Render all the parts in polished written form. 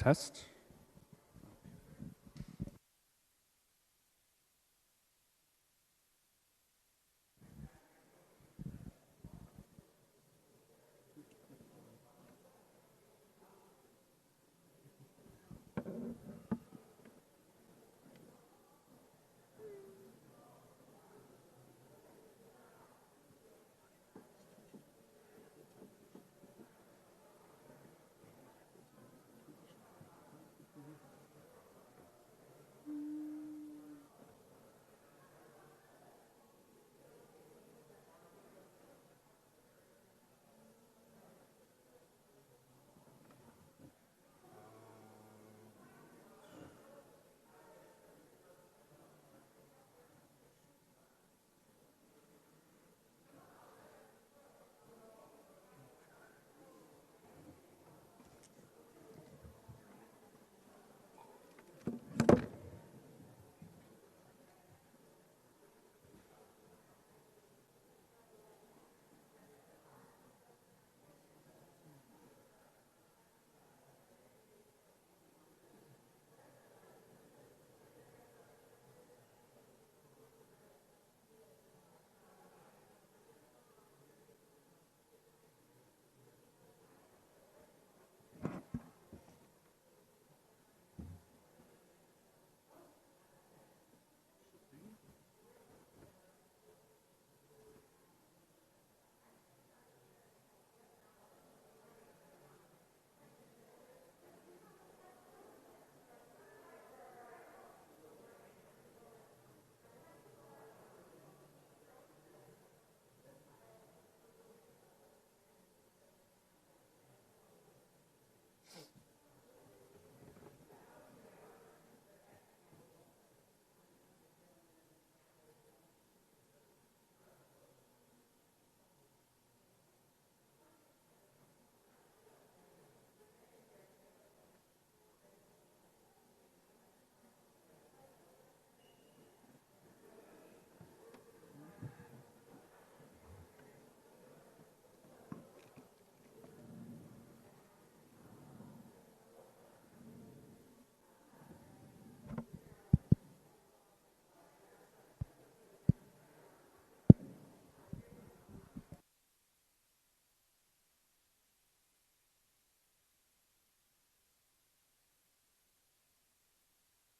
Test.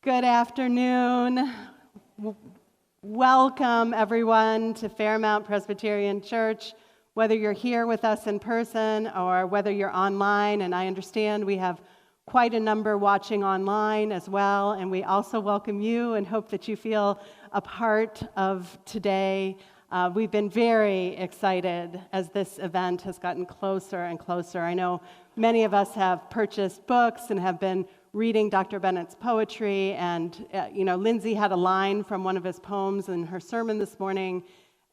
Good afternoon. Welcome, everyone, to Fairmount Presbyterian Church, whether you're here with us in person or whether you're online. And I understand we have quite a number watching online as well. And we also welcome you and hope that you feel a part of today. We've been very excited as this event has gotten closer and closer. I know many of us have purchased books and have been reading Dr. Bennett's poetry, and Lindsay had a line from one of his poems in her sermon this morning,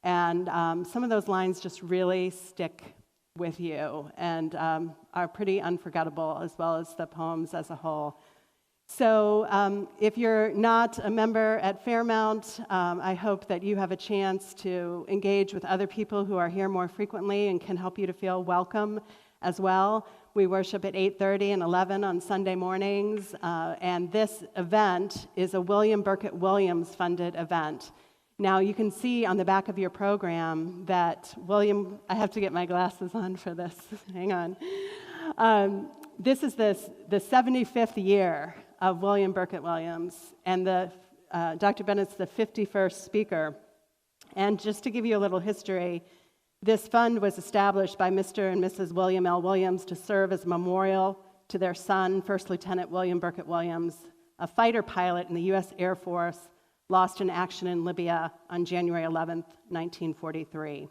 and some of those lines just really stick with you and are pretty unforgettable, as well as the poems as a whole. So if you're not a member at Fairmount, I hope that you have a chance to engage with other people who are here more frequently and can help you to feel welcome as well. We worship at 8:30 and 11 on Sunday mornings, and this event is a William Birkett Williams funded event. Now you can see on the back of your program that I have to get my glasses on for this, hang on. This is the 75th year of William Birkett Williams, and Dr. Bennett's the 51st speaker. And just to give you a little history, this fund was established by Mr. and Mrs. William L. Williams to serve as a memorial to their son, First Lieutenant William Birkett Williams, a fighter pilot in the U.S. Air Force, lost in action in Libya on January 11th, 1943.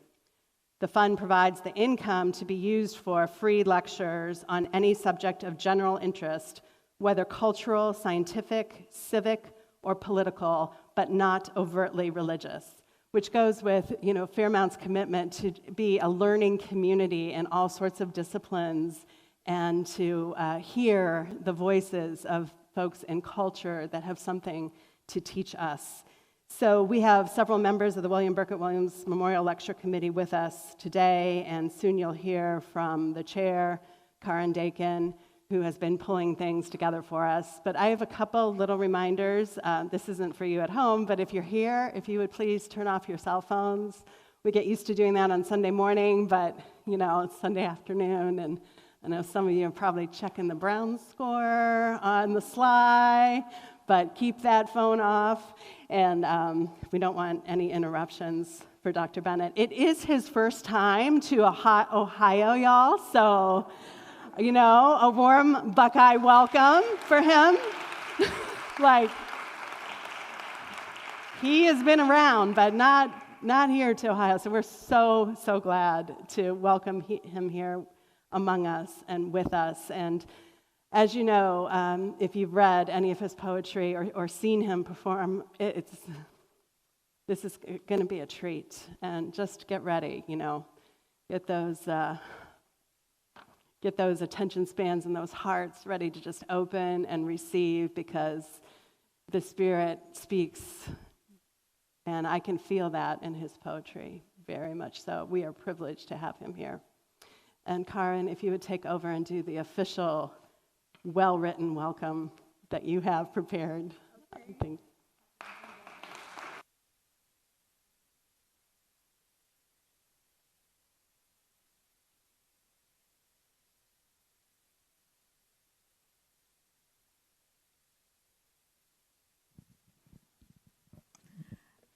The fund provides the income to be used for free lectures on any subject of general interest, whether cultural, scientific, civic, or political, but not overtly religious, which goes with, Fairmount's commitment to be a learning community in all sorts of disciplines and to hear the voices of folks in culture that have something to teach us. So we have several members of the William Birkett Williams Memorial Lecture Committee with us today, and soon you'll hear from the chair, Karen Dakin, who has been pulling things together for us. But I have a couple little reminders. This isn't for you at home, but if you're here, if you would please turn off your cell phones. We get used to doing that on Sunday morning, but, it's Sunday afternoon, and I know some of you are probably checking the Browns score on the sly, but keep that phone off, and we don't want any interruptions for Dr. Bennett. It is his first time to Ohio, y'all, so, a warm Buckeye welcome for him. He has been around, but not here to Ohio, so we're so glad to welcome him here among us and with us. And as you know, if you've read any of his poetry or seen him perform, this is going to be a treat. And just get ready, get those attention spans and those hearts ready to just open and receive, because the Spirit speaks. And I can feel that in his poetry, very much so. We are privileged to have him here. And Karen, if you would take over and do the official, well-written welcome that you have prepared. Okay. I think.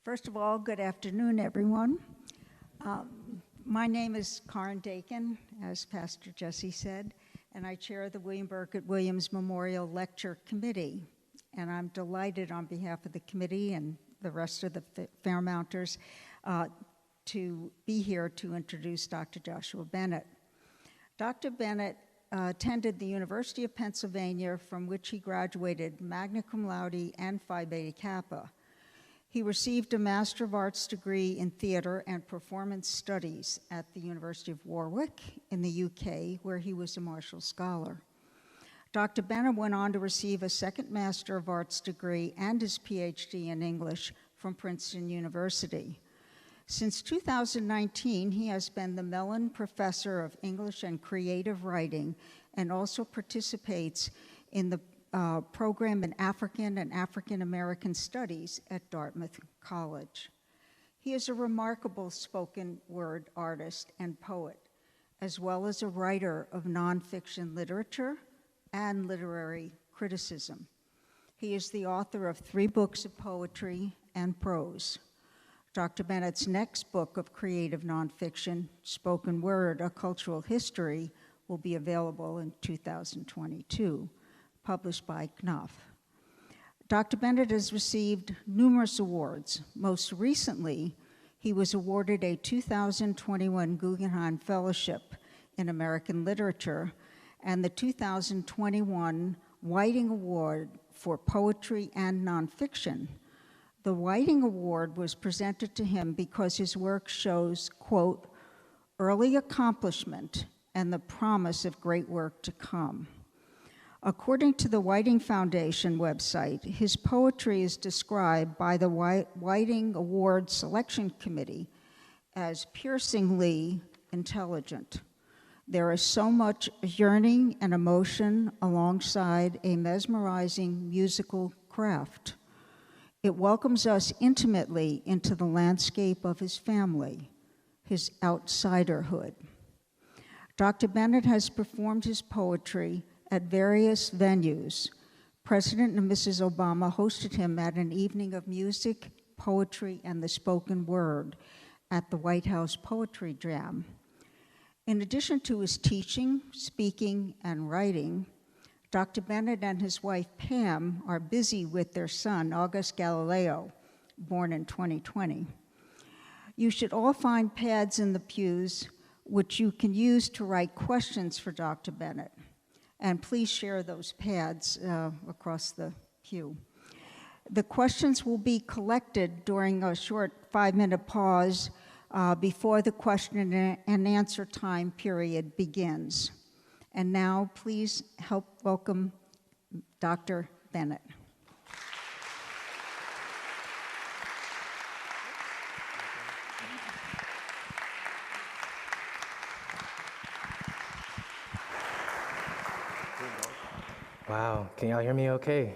First of all, good afternoon, everyone. My name is Karen Dakin, as Pastor Jesse said, and I chair the William Birkett Williams Memorial Lecture Committee. And I'm delighted on behalf of the committee and the rest of the Fairmounters to be here to introduce Dr. Joshua Bennett. Dr. Bennett attended the University of Pennsylvania, from which he graduated magna cum laude and Phi Beta Kappa. He received a Master of Arts degree in Theater and Performance Studies at the University of Warwick in the UK, where he was a Marshall Scholar. Dr. Bennett went on to receive a second Master of Arts degree and his PhD in English from Princeton University. Since 2019, he has been the Mellon Professor of English and Creative Writing, and also participates in the program in African and African American Studies at Dartmouth College. He is a remarkable spoken word artist and poet, as well as a writer of nonfiction literature and literary criticism. He is the author of 3 books of poetry and prose. Dr. Bennett's next book of creative nonfiction, Spoken Word, A Cultural History, will be available in 2022. Published by Knopf. Dr. Bennett has received numerous awards. Most recently, he was awarded a 2021 Guggenheim Fellowship in American Literature and the 2021 Whiting Award for Poetry and Nonfiction. The Whiting Award was presented to him because his work shows, quote, early accomplishment and the promise of great work to come. According to the Whiting Foundation website, his poetry is described by the Whiting Award Selection Committee as piercingly intelligent. There is so much yearning and emotion alongside a mesmerizing musical craft. It welcomes us intimately into the landscape of his family, his outsiderhood. Dr. Bennett has performed his poetry at various venues. President and Mrs. Obama hosted him at an evening of music, poetry, and the spoken word at the White House Poetry Jam. In addition to his teaching, speaking, and writing, Dr. Bennett and his wife Pam are busy with their son, August Galileo, born in 2020. You should all find pads in the pews which you can use to write questions for Dr. Bennett. And please share those pads across the pew. The questions will be collected during a short 5-minute pause before the question and answer time period begins. And now, please help welcome Dr. Bennett. Wow, can y'all hear me okay?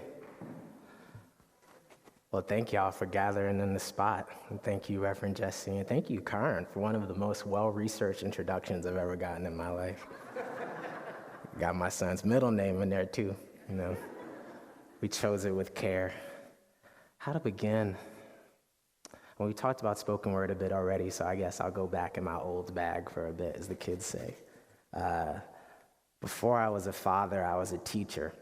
Well, thank y'all for gathering in the spot. And thank you, Reverend Jesse, and thank you, Karen, for one of the most well-researched introductions I've ever gotten in my life. Got my son's middle name in there too, you know. We chose it with care. How to begin? Well, we talked about spoken word a bit already, so I guess I'll go back in my old bag for a bit, as the kids say. Before I was a father, I was a teacher.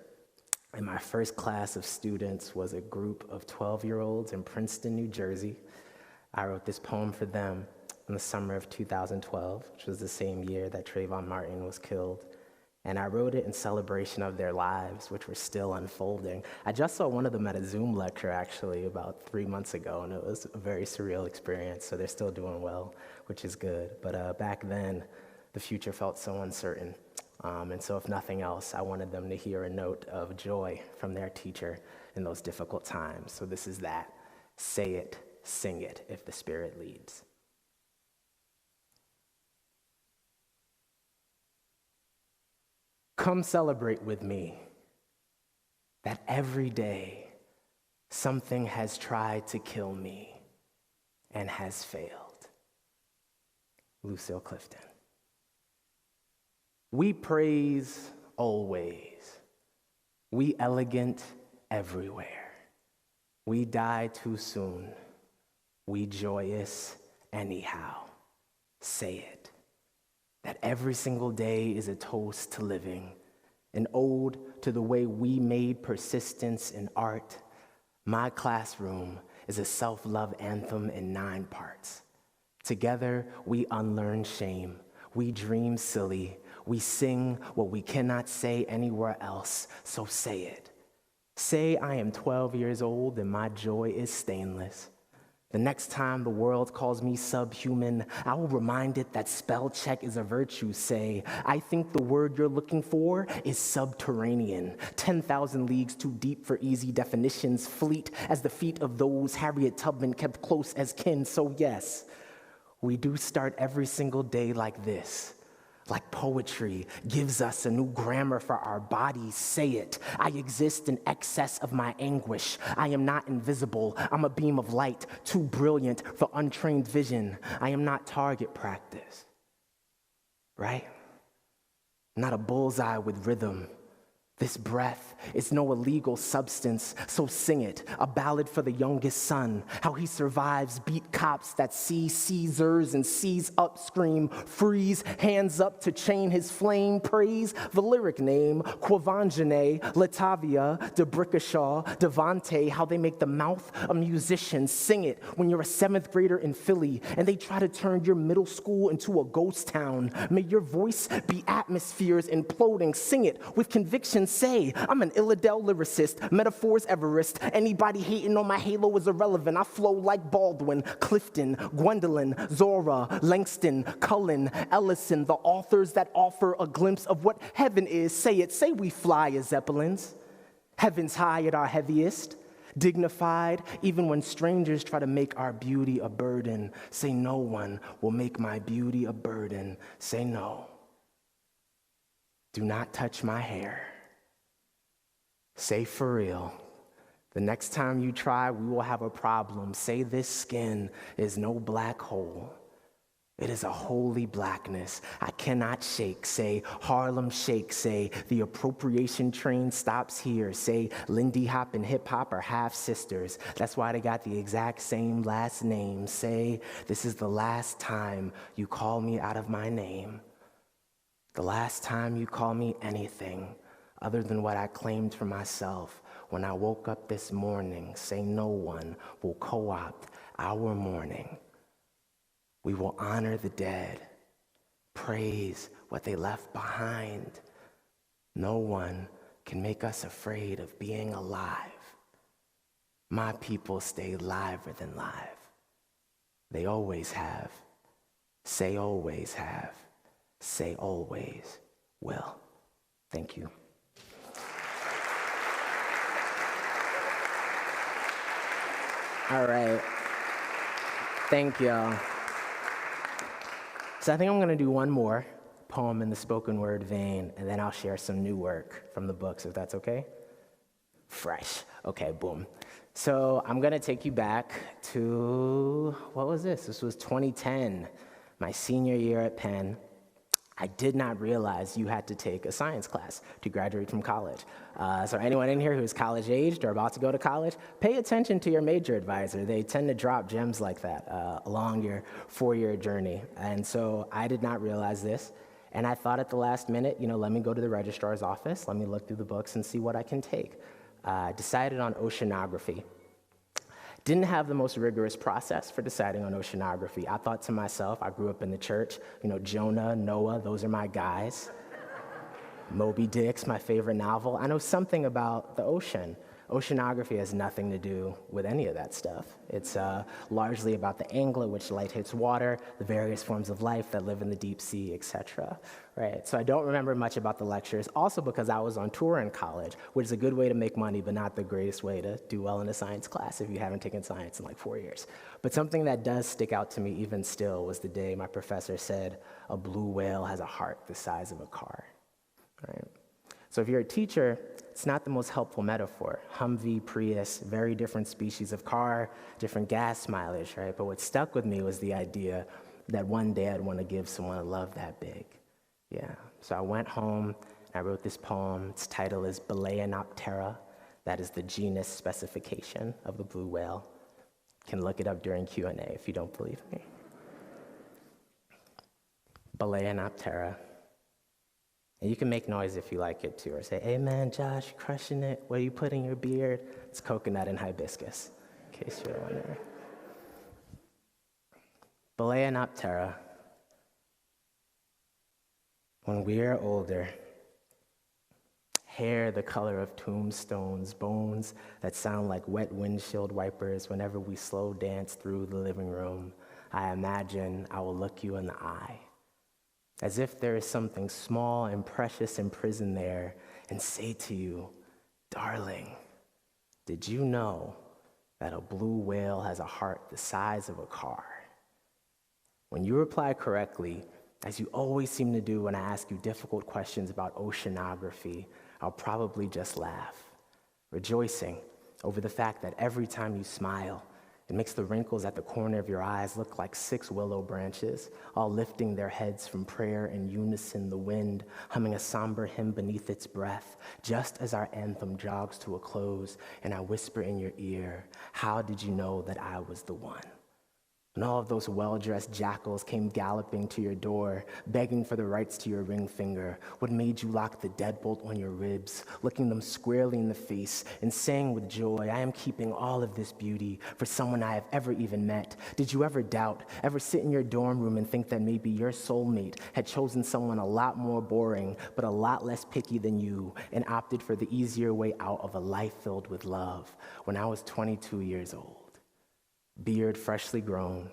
And my first class of students was a group of 12-year-olds in Princeton, New Jersey. I wrote this poem for them in the summer of 2012, which was the same year that Trayvon Martin was killed. And I wrote it in celebration of their lives, which were still unfolding. I just saw one of them at a Zoom lecture, actually, about 3 months ago, and it was a very surreal experience, so they're still doing well, which is good. But back then, the future felt so uncertain. And so if nothing else, I wanted them to hear a note of joy from their teacher in those difficult times. So this is that. Say it, sing it, if the Spirit leads. Come celebrate with me that every day something has tried to kill me and has failed. Lucille Clifton. We praise always. We elegant everywhere. We die too soon. We joyous anyhow. Say it. That every single day is a toast to living, an ode to the way we made persistence in art. My classroom is a self-love anthem in 9 parts. Together, we unlearn shame. We dream silly. We sing what we cannot say anywhere else, so say it. Say I am 12 years old and my joy is stainless. The next time the world calls me subhuman, I will remind it that spell check is a virtue. Say, I think the word you're looking for is subterranean. 10,000 leagues too deep for easy definitions, fleet as the feet of those Harriet Tubman kept close as kin. So yes, we do start every single day like this. Like poetry gives us a new grammar for our bodies. Say it. I exist in excess of my anguish. I am not invisible. I'm a beam of light, too brilliant for untrained vision. I am not target practice. Right? Not a bullseye with rhythm. This breath is no illegal substance, so sing it, a ballad for the youngest son, how he survives beat cops that see Caesars and sees up scream, freeze, hands up to chain his flame, praise the lyric name, Quavanjane, Latavia, DeBrickashaw, Devante, how they make the mouth a musician, sing it when you're a 7th grader in Philly and they try to turn your middle school into a ghost town. May your voice be atmospheres imploding, sing it with conviction. Say, I'm an Illadelph lyricist, metaphors Everest. Anybody hating on my halo is irrelevant. I flow like Baldwin, Clifton, Gwendolyn, Zora, Langston, Cullen, Ellison, the authors that offer a glimpse of what heaven is. Say it, say we fly as zeppelins. Heaven's high at our heaviest, dignified, even when strangers try to make our beauty a burden. Say no one will make my beauty a burden. Say no. Do not touch my hair. Say for real, the next time you try, we will have a problem. Say this skin is no black hole. It is a holy blackness I cannot shake. Say Harlem Shake. Say the appropriation train stops here. Say Lindy Hop and hip hop are half sisters. That's why they got the exact same last name. Say this is the last time you call me out of my name. The last time you call me anything other than what I claimed for myself when I woke up this morning. Say no one will co-opt our mourning. We will honor the dead, praise what they left behind. No one can make us afraid of being alive. My people stay liver than live. They always have. Say always have. Say always will. Thank you. All right. Thank y'all. So I think I'm going to do one more, poem in the spoken word vein, and then I'll share some new work from the books, if that's okay? Fresh. Okay, boom. So I'm going to take you back to, what was this? This was 2010, my senior year at Penn. I did not realize you had to take a science class to graduate from college. So anyone in here who's college-aged or about to go to college, pay attention to your major advisor. They tend to drop gems like that along your four-year journey. And so I did not realize this. And I thought at the last minute, let me go to the registrar's office, let me look through the books and see what I can take. Decided on oceanography. Didn't have the most rigorous process for deciding on oceanography. I thought to myself, I grew up in the church, Jonah, Noah, those are my guys. Moby Dick's my favorite novel. I know something about the ocean. Oceanography has nothing to do with any of that stuff. It's largely about the angle at which light hits water, the various forms of life that live in the deep sea, etc. Right? So I don't remember much about the lectures, also because I was on tour in college, which is a good way to make money, but not the greatest way to do well in a science class if you haven't taken science in like 4 years. But something that does stick out to me even still was the day my professor said, a blue whale has a heart the size of a car. Right? So if you're a teacher, it's not the most helpful metaphor. Humvee, Prius, very different species of car, different gas mileage, right? But what stuck with me was the idea that one day I'd want to give someone a love that big. Yeah. So I went home, and I wrote this poem. Its title is Balaenoptera. That is the genus specification of the blue whale. You can look it up during Q&A if you don't believe me. Balaenoptera. And you can make noise if you like it too, or say, hey man, Josh, you're crushing it. What are you putting in your beard? It's coconut and hibiscus, in case you're wondering. Balaenoptera. When we are older, hair the color of tombstones, bones that sound like wet windshield wipers whenever we slow dance through the living room, I imagine I will look you in the eye, as if there is something small and precious imprisoned there, and say to you, darling, did you know that a blue whale has a heart the size of a car? When you reply correctly, as you always seem to do when I ask you difficult questions about oceanography, I'll probably just laugh, rejoicing over the fact that every time you smile, it makes the wrinkles at the corner of your eyes look like 6 willow branches, all lifting their heads from prayer in unison, the wind humming a somber hymn beneath its breath, just as our anthem jogs to a close, and I whisper in your ear, how did you know that I was the one? And all of those well-dressed jackals came galloping to your door, begging for the rights to your ring finger. What made you lock the deadbolt on your ribs, looking them squarely in the face and saying with joy, I am keeping all of this beauty for someone I have ever even met. Did you ever doubt, ever sit in your dorm room and think that maybe your soulmate had chosen someone a lot more boring, but a lot less picky than you, and opted for the easier way out of a life filled with love when I was 22 years old? Beard freshly grown,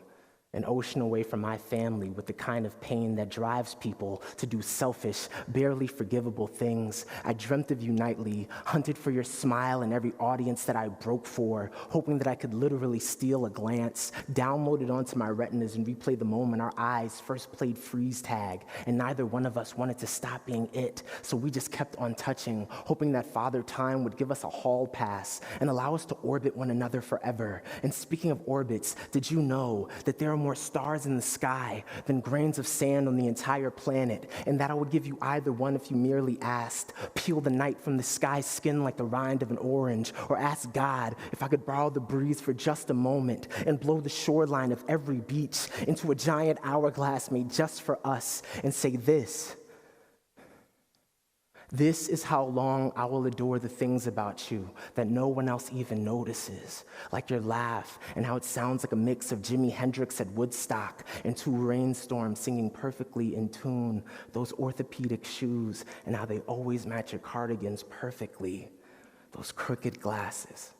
an ocean away from my family with the kind of pain that drives people to do selfish, barely forgivable things. I dreamt of you nightly, hunted for your smile in every audience that I broke for, hoping that I could literally steal a glance, download it onto my retinas and replay the moment our eyes first played freeze tag, and neither one of us wanted to stop being it, so we just kept on touching, hoping that Father Time would give us a hall pass and allow us to orbit one another forever. And speaking of orbits, did you know that there are more stars in the sky than grains of sand on the entire planet, and that I would give you either one if you merely asked? Peel the night from the sky's skin like the rind of an orange, or ask God if I could borrow the breeze for just a moment and blow the shoreline of every beach into a giant hourglass made just for us, and say this is how long I will adore the things about you that no one else even notices, like your laugh and how it sounds like a mix of Jimi Hendrix at Woodstock and 2 rainstorms singing perfectly in tune, those orthopedic shoes and how they always match your cardigans perfectly, those crooked glasses,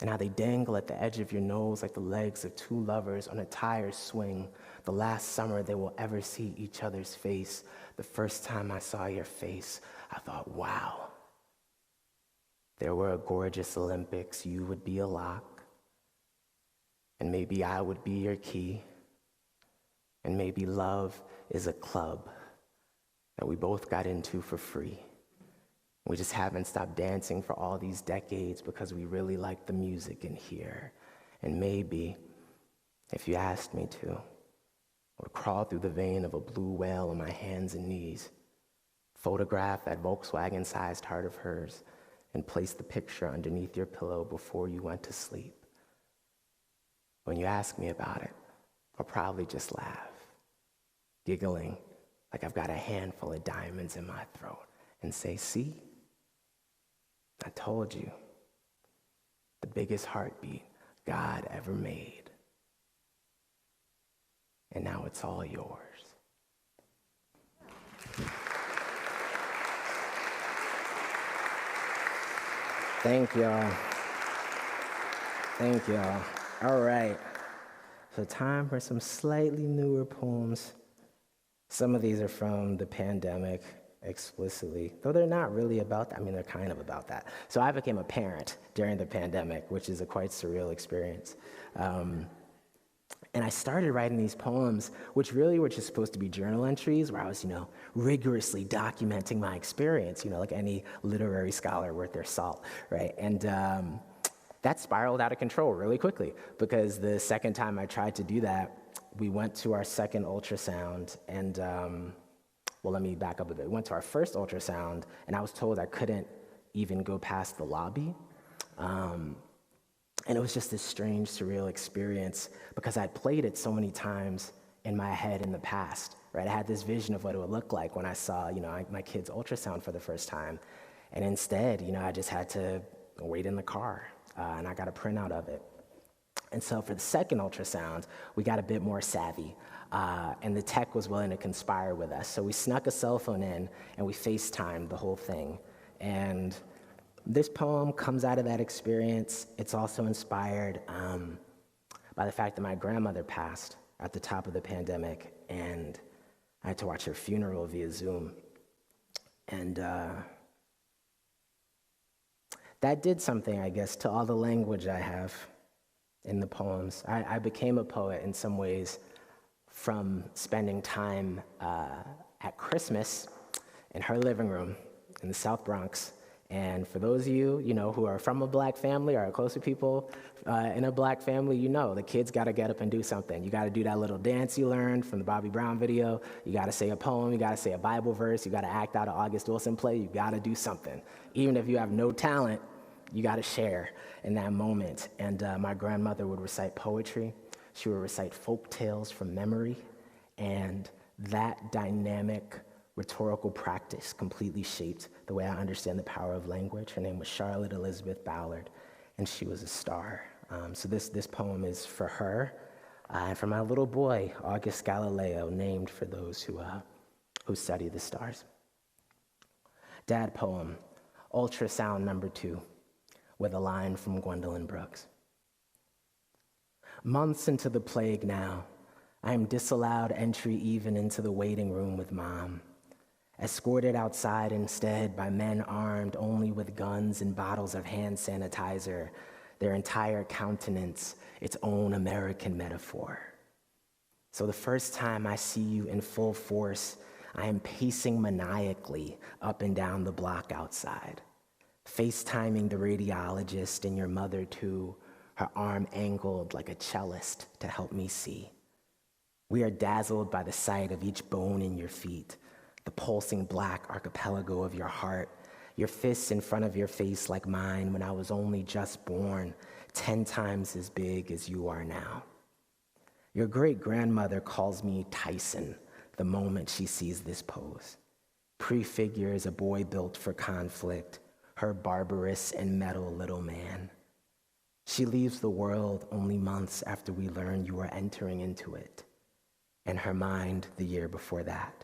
and how they dangle at the edge of your nose like the legs of 2 lovers on a tire swing, the last summer they will ever see each other's face. The first time I saw your face, I thought, wow. There were a gorgeous Olympics, you would be a lock, and maybe I would be your key, and maybe love is a club that we both got into for free. We just haven't stopped dancing for all these decades because we really like the music in here. And maybe, if you asked me to, I would crawl through the vein of a blue whale on my hands and knees, photograph that Volkswagen-sized heart of hers, and place the picture underneath your pillow before you went to sleep. When you ask me about it, I'll probably just laugh, giggling like I've got a handful of diamonds in my throat, and say, see, I told you, the biggest heartbeat God ever made. And now it's all yours. Thank y'all. Thank y'all. All right. So time for some slightly newer poems. Some of these are from the pandemic explicitly, though they're not really about that. I mean, they're kind of about that. So I became a parent during the pandemic, which is a quite surreal experience. And I started writing these poems, which really were just supposed to be journal entries where I was, rigorously documenting my experience, like any literary scholar worth their salt, right? And that spiraled out of control really quickly because the second time I tried to do that, we went to our second ultrasound and, let me back up a bit. We went to our first ultrasound and I was told I couldn't even go past the lobby. And it was just this strange, surreal experience because I'd played it so many times in my head in the past, right? I had this vision of what it would look like when I saw, my kid's ultrasound for the first time. And instead, I just had to wait in the car and I got a printout of it. And so for the second ultrasound, we got a bit more savvy and the tech was willing to conspire with us. So we snuck a cell phone in and we FaceTimed the whole thing. And this poem comes out of that experience. It's also inspired by the fact that my grandmother passed at the top of the pandemic, and I had to watch her funeral via Zoom. And that did something, I guess, to all the language I have in the poems. I became a poet in some ways from spending time at Christmas in her living room in the South Bronx. And for those of you, who are from a black family or are close to people in a black family, the kids got to get up and do something. You got to do that little dance you learned from the Bobby Brown video. You got to say a poem. You got to say a Bible verse. You got to act out an August Wilson play. You got to do something. Even if you have no talent, you got to share in that moment. And my grandmother would recite poetry. She would recite folk tales from memory. And that dynamic rhetorical practice completely shaped the way I understand the power of language. Her name was Charlotte Elizabeth Ballard, and she was a star. So this poem is for her and for my little boy, August Galileo, named for those who study the stars. Dad poem, Ultrasound number 2, with a line from Gwendolyn Brooks. Months into the plague now, I am disallowed entry even into the waiting room with Mom. Escorted outside instead by men armed only with guns and bottles of hand sanitizer, their entire countenance its own American metaphor. So the first time I see you in full force, I am pacing maniacally up and down the block outside, FaceTiming the radiologist and your mother too, her arm angled like a cellist to help me see. We are dazzled by the sight of each bone in your feet, the pulsing black archipelago of your heart, your fists in front of your face like mine when I was only just born, 10 times as big as you are now. Your great-grandmother calls me Tyson the moment she sees this pose. Prefigures a boy built for conflict, her barbarous and metal little man. She leaves the world only months after we learn you are entering into it, and her mind the year before that.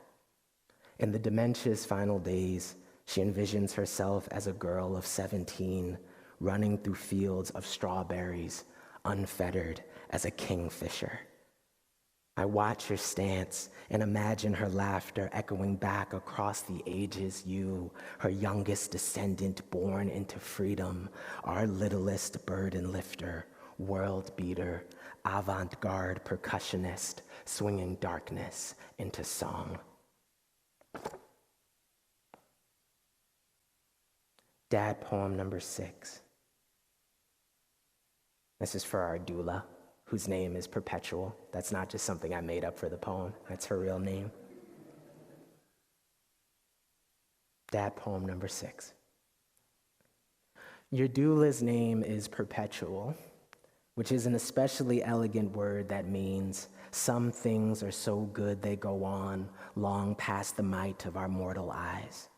In the dementia's final days, she envisions herself as a girl of 17, running through fields of strawberries, unfettered as a kingfisher. I watch her stance and imagine her laughter echoing back across the ages, you, her youngest descendant born into freedom, our littlest burden lifter, world beater, avant-garde percussionist, swinging darkness into song. Dad poem number 6. This is for our doula, whose name is Perpetual. That's not just something I made up for the poem. That's her real name. Dad poem number 6. Your doula's name is Perpetual, which is an especially elegant word that means some things are so good they go on long past the might of our mortal eyes.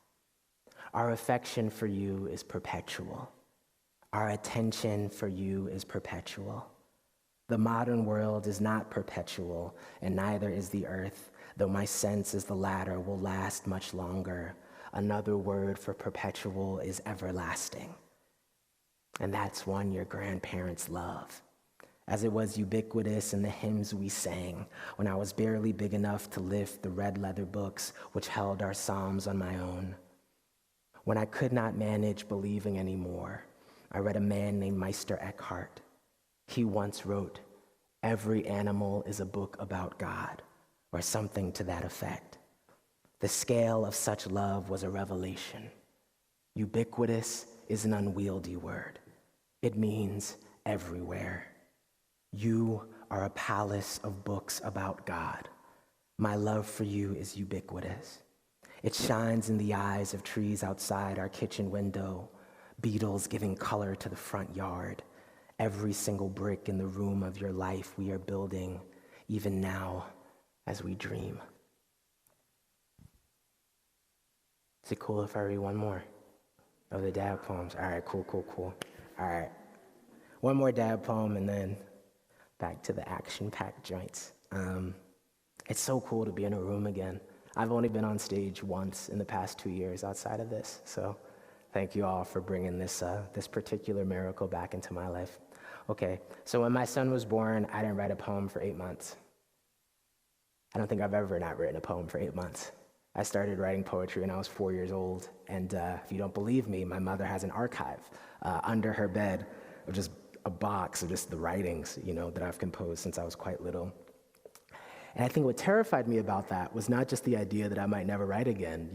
Our affection for you is perpetual. Our attention for you is perpetual. The modern world is not perpetual, and neither is the earth, though my sense is the latter will last much longer. Another word for perpetual is everlasting. And that's one your grandparents love, as it was ubiquitous in the hymns we sang when I was barely big enough to lift the red leather books which held our psalms on my own. When I could not manage believing anymore, I read a man named Meister Eckhart. He once wrote, "Every animal is a book about God," or something to that effect. The scale of such love was a revelation. Ubiquitous is an unwieldy word. It means everywhere. You are a palace of books about God. My love for you is ubiquitous. It shines in the eyes of trees outside our kitchen window, beetles giving color to the front yard, every single brick in the room of your life we are building, even now as we dream. Is it cool if I read one more of the dad poems? All right, cool. All right. One more dad poem and then back to the action-packed joints. It's so cool to be in a room again. I've only been on stage once in the past 2 years outside of this, so thank you all for bringing this particular miracle back into my life. Okay, so when my son was born, I didn't write a poem for 8 months. I don't think I've ever not written a poem for 8 months. I started writing poetry when I was 4 years old, and if you don't believe me, my mother has an archive under her bed of just a box of just the writings, that I've composed since I was quite little. And I think what terrified me about that was not just the idea that I might never write again,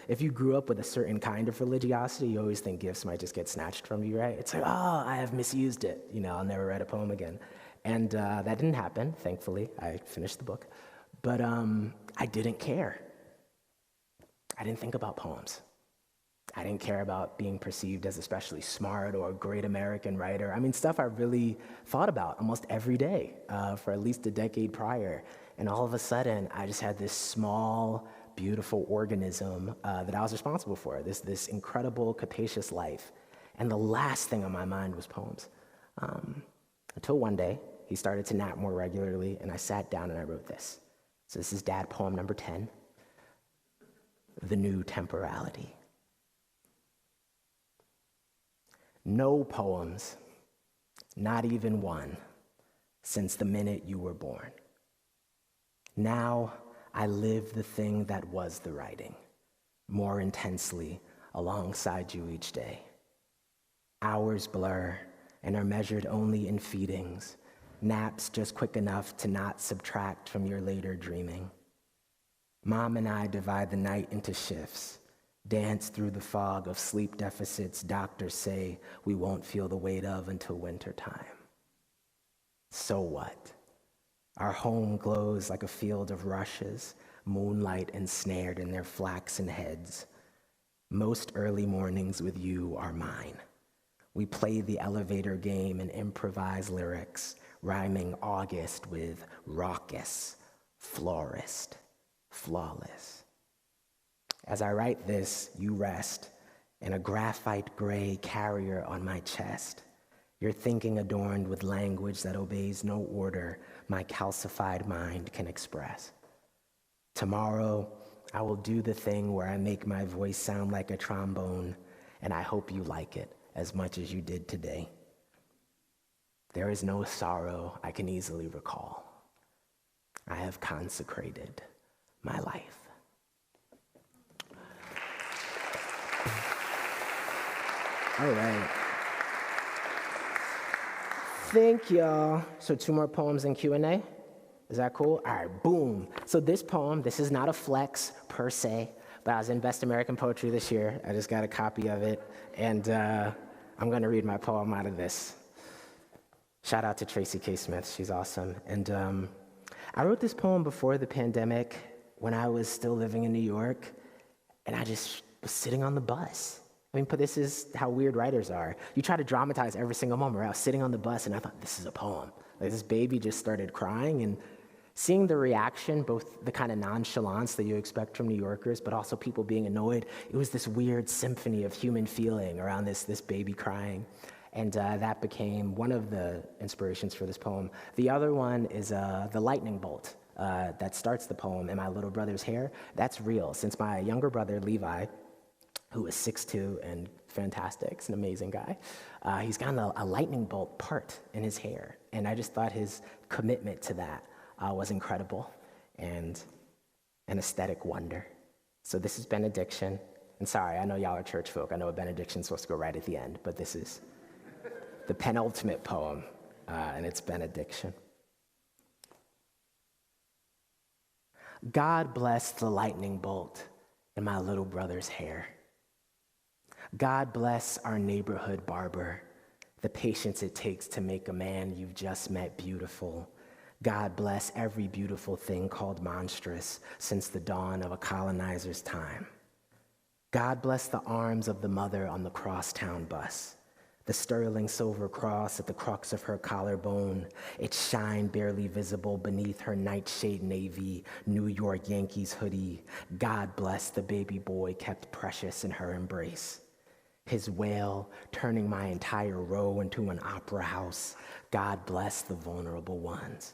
If you grew up with a certain kind of religiosity, you always think gifts might just get snatched from you, right? It's like, I have misused it, I'll never write a poem again. And that didn't happen, thankfully. I finished the book. But I didn't care. I didn't think about poems. I didn't care about being perceived as especially smart or a great American writer. I mean, stuff I really thought about almost every day for at least a decade prior. And all of a sudden, I just had this small, beautiful organism that I was responsible for, this incredible, capacious life. And the last thing on my mind was poems. Until one day, he started to nap more regularly, and I sat down and I wrote this. So this is dad poem number 10, The New Temporality. No poems, not even one, since the minute you were born. Now I live the thing that was the writing, more intensely alongside you each day. Hours blur and are measured only in feedings, naps just quick enough to not subtract from your later dreaming. Mom and I divide the night into shifts, dance through the fog of sleep deficits doctors say we won't feel the weight of until wintertime. So what? Our home glows like a field of rushes, moonlight ensnared in their flaxen heads. Most early mornings with you are mine. We play the elevator game and improvise lyrics, rhyming August with raucous, florist, flawless. As I write this, you rest in a graphite gray carrier on my chest, your thinking adorned with language that obeys no order my calcified mind can express. Tomorrow, I will do the thing where I make my voice sound like a trombone, and I hope you like it as much as you did today. There is no sorrow I can easily recall. I have consecrated my life. All right. Thank y'all. So 2 more poems in Q&A. Is that cool? All right, boom. So this poem, this is not a flex per se, But I was in Best American Poetry this year. I just got a copy of it, and I'm going to read my poem out of this. Shout out to Tracy K. Smith. She's awesome. And I wrote this poem before the pandemic when I was still living in New York, and I just was sitting on the bus. I mean, but this is how weird writers are. You try to dramatize every single moment. I was sitting on the bus, and I thought, this is a poem. Like, this baby just started crying, and seeing the reaction, both the kind of nonchalance that you expect from New Yorkers, but also people being annoyed, it was this weird symphony of human feeling around this baby crying. And that became one of the inspirations for this poem. The other one is the lightning bolt that starts the poem in my little brother's hair. That's real, since my younger brother, Levi, who is 6'2" and fantastic, he's an amazing guy, he's got a lightning bolt part in his hair. And I just thought his commitment to that was incredible and an aesthetic wonder. So this is benediction. And sorry, I know y'all are church folk. I know a benediction's supposed to go right at the end, but this is the penultimate poem, and it's benediction. God bless the lightning bolt in my little brother's hair. God bless our neighborhood barber, the patience it takes to make a man you've just met beautiful. God bless every beautiful thing called monstrous since the dawn of a colonizer's time. God bless the arms of the mother on the crosstown bus, the sterling silver cross at the crux of her collarbone, its shine barely visible beneath her nightshade navy New York Yankees hoodie. God bless the baby boy kept precious in her embrace. His wail turning my entire row into an opera house. God bless the vulnerable ones.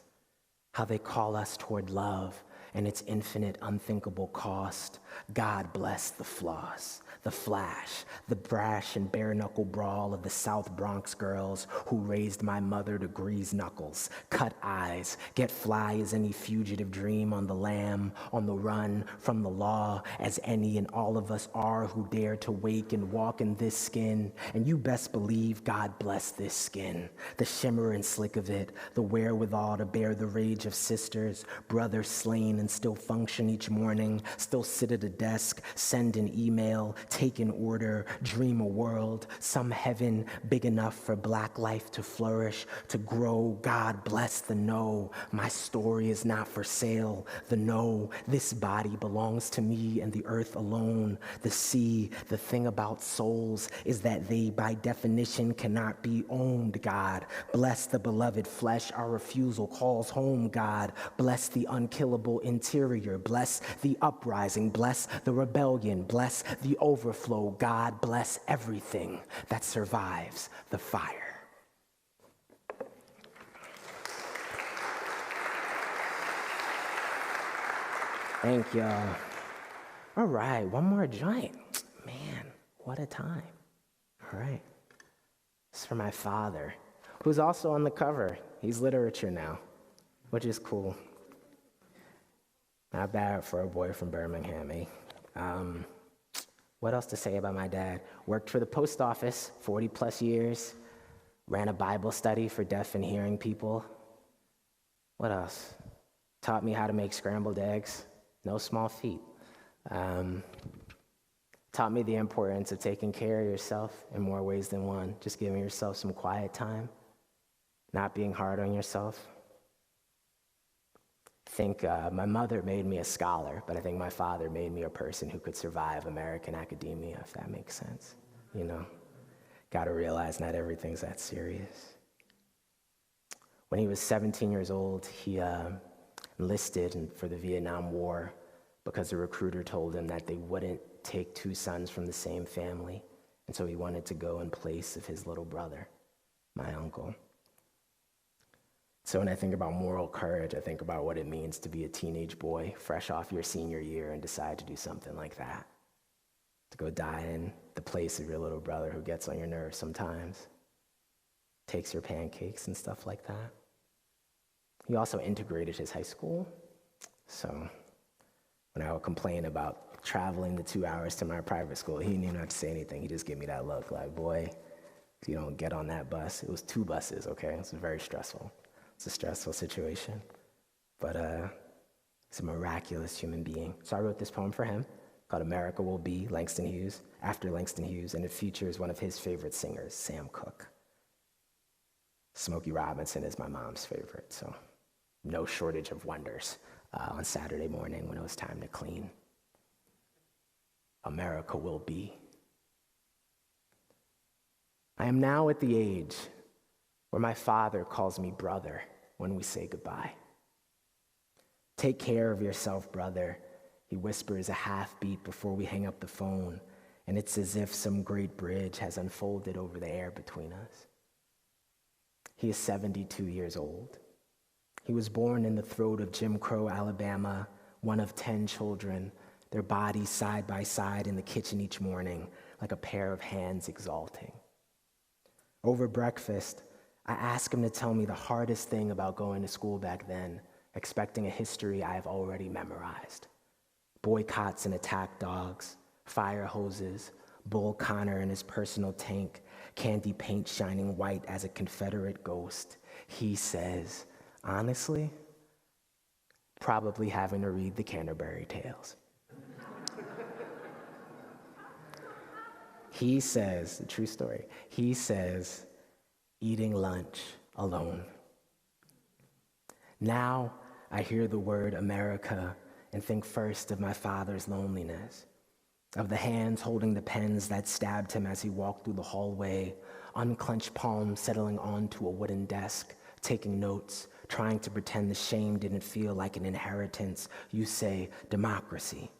How they call us toward love and its infinite unthinkable cost. God bless the floss, the flash, the brash and bare-knuckle brawl of the South Bronx girls who raised my mother to grease knuckles, cut eyes, get fly as any fugitive dream on the lam, on the run from the law, as any and all of us are who dare to wake and walk in this skin. And you best believe God bless this skin, the shimmer and slick of it, the wherewithal to bear the rage of sisters, brothers slain and still function each morning, still sit at a desk, send an email, take an order, dream a world, some heaven big enough for Black life to flourish, to grow. God bless the no. My story is not for sale. The no, this body belongs to me and the earth alone. The sea, the thing about souls is that they by definition cannot be owned. God bless the beloved flesh our refusal calls home. God bless the unkillable interior, bless the uprising, bless the rebellion, bless the overflow. God bless everything that survives the fire. Thank y'all. All right, one more joint. Man, what a time. All right. This is for my father, who's also on the cover. He's literature now, which is cool. Not bad for a boy from Birmingham, eh? What else to say about my dad? Worked for the post office 40 plus years, ran a Bible study for deaf and hearing people. What else? Taught me how to make scrambled eggs. No small feat. Taught me the importance of taking care of yourself in more ways than one. Just giving yourself some quiet time, not being hard on yourself. I think my mother made me a scholar, but I think my father made me a person who could survive American academia, if that makes sense. You know, gotta realize not everything's that serious. When he was 17 years old, he enlisted for the Vietnam War because a recruiter told him that they wouldn't take two sons from the same family, and so he wanted to go in place of his little brother, my uncle. So when I think about moral courage, I think about what it means to be a teenage boy fresh off your senior year and decide to do something like that. To go die in the place of your little brother who gets on your nerves sometimes, takes your pancakes and stuff like that. He also integrated his high school. So when I would complain about traveling the 2 hours to my private school, he didn't even have to say anything. He just gave me that look like, boy, if you don't get on that bus. It was 2 buses, okay? It was very stressful. It's a stressful situation, but he's a miraculous human being. So I wrote this poem for him. called America Will Be, Langston Hughes, after Langston Hughes, and it features one of his favorite singers, Sam Cooke. Smokey Robinson is my mom's favorite, so no shortage of wonders on Saturday morning when it was time to clean. America will be. I am now at the age where my father calls me brother when we say goodbye. Take care of yourself, brother, he whispers a half beat before we hang up the phone, and it's as if some great bridge has unfolded over the air between us. He is 72 years old. He was born in the throat of Jim Crow, Alabama, one of 10 children, their bodies side by side in the kitchen each morning, like a pair of hands exalting. Over breakfast, I ask him to tell me the hardest thing about going to school back then, expecting a history I have already memorized. Boycotts and attack dogs, fire hoses, Bull Connor in his personal tank, candy paint shining white as a Confederate ghost. He says, honestly, probably having to read the Canterbury Tales. He says, the true story, he says, eating lunch alone. Now I hear the word America and think first of my father's loneliness, of the hands holding the pens that stabbed him as he walked through the hallway, unclenched palms settling onto a wooden desk, taking notes, trying to pretend the shame didn't feel like an inheritance. You say democracy.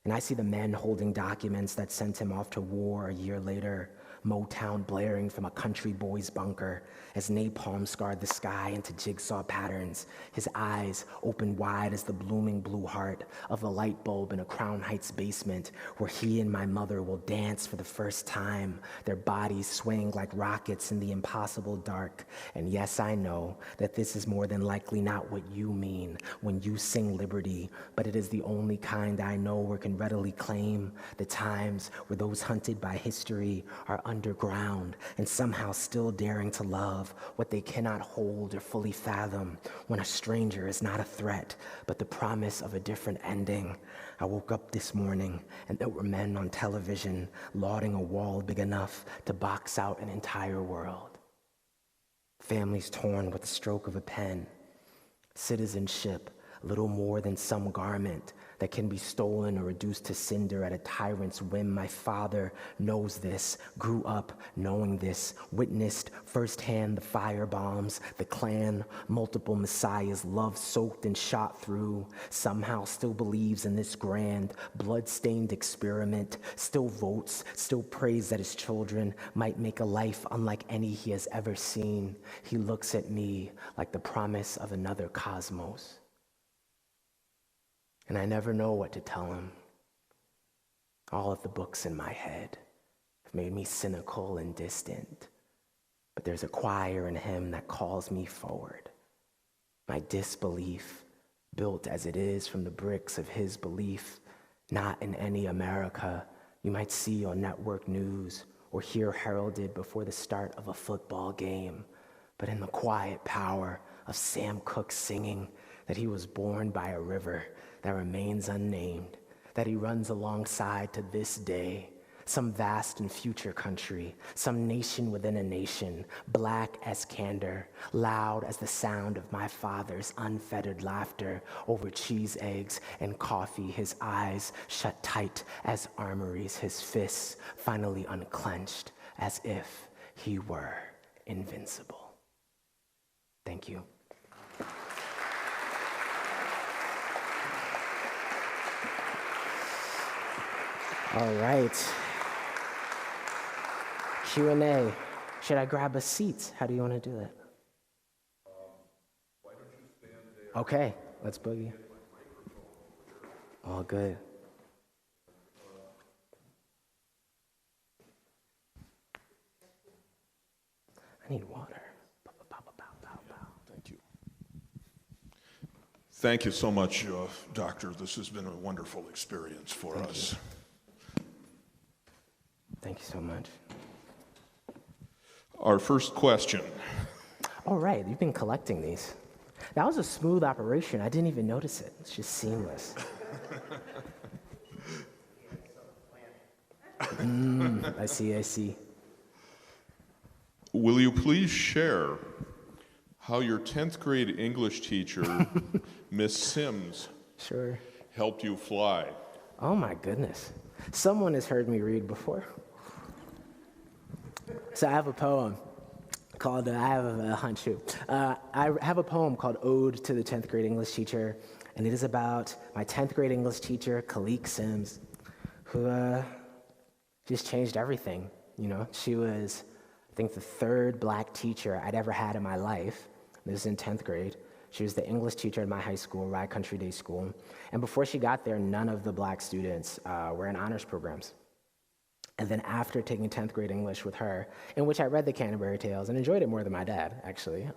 And I see the men holding documents that sent him off to war a year later, Motown blaring from a country boy's bunker as napalm scarred the sky into jigsaw patterns, his eyes open wide as the blooming blue heart of the light bulb in a Crown Heights basement where he and my mother will dance for the first time, their bodies swaying like rockets in the impossible dark. And yes, I know that this is more than likely not what you mean when you sing liberty, but it is the only kind I know or can readily claim, the times where those hunted by history are underground and somehow still daring to love what they cannot hold or fully fathom, when a stranger is not a threat, but the promise of a different ending. I woke up this morning and there were men on television lauding a wall big enough to box out an entire world. Families torn with the stroke of a pen. Citizenship, little more than some garment that can be stolen or reduced to cinder at a tyrant's whim. My father knows this, grew up knowing this, witnessed firsthand the firebombs, the Klan, multiple messiahs, love-soaked and shot through, somehow still believes in this grand, blood-stained experiment, still votes, still prays that his children might make a life unlike any he has ever seen. He looks at me like the promise of another cosmos. And I never know what to tell him. All of the books in my head have made me cynical and distant, but there's a choir in him that calls me forward. My disbelief, built as it is from the bricks of his belief, not in any America you might see on network news or hear heralded before the start of a football game, but in the quiet power of Sam Cooke singing that he was born by a river that remains unnamed, that he runs alongside to this day, some vast and future country, some nation within a nation, black as candor, loud as the sound of my father's unfettered laughter over cheese eggs and coffee, his eyes shut tight as armories, his fists finally unclenched as if he were invincible. Thank you. All right. Q&A. Should I grab a seat? How do you want to do that? Why don't you stand there? Okay, let's boogie. All good. I need water. Thank you. Thank you so much, Doctor. This has been a wonderful experience for us. Thank you so much. Our first question. All right, you've been collecting these. That was a smooth operation. I didn't even notice it. It's just seamless. I see. Will you please share how your 10th grade English teacher, Miss Sims, Sure. helped you fly? Oh my goodness. Someone has heard me read before. So I have a poem called, I have a hunch too. I have a poem called Ode to the 10th grade English Teacher, and it is about my 10th grade English teacher, Khalik Sims, who just changed everything, you know? She was, I think, the third black teacher I'd ever had in my life. This is in 10th grade. She was the English teacher at my high school, Rye Country Day School. And before she got there, none of the black students were in honors programs. And then after taking 10th grade English with her, in which I read the Canterbury Tales and enjoyed it more than my dad, actually.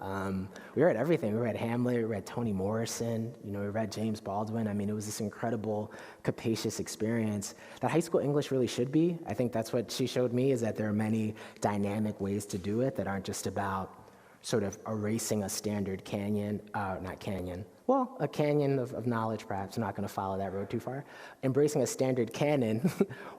We read everything. We read Hamlet, we read Toni Morrison, we read James Baldwin. I mean, it was this incredible, capacious experience that high school English really should be. I think that's what she showed me, is that there are many dynamic ways to do it that aren't just about sort of erasing a standard a canyon of knowledge, perhaps. I'm not going to follow that road too far. Embracing a standard canon,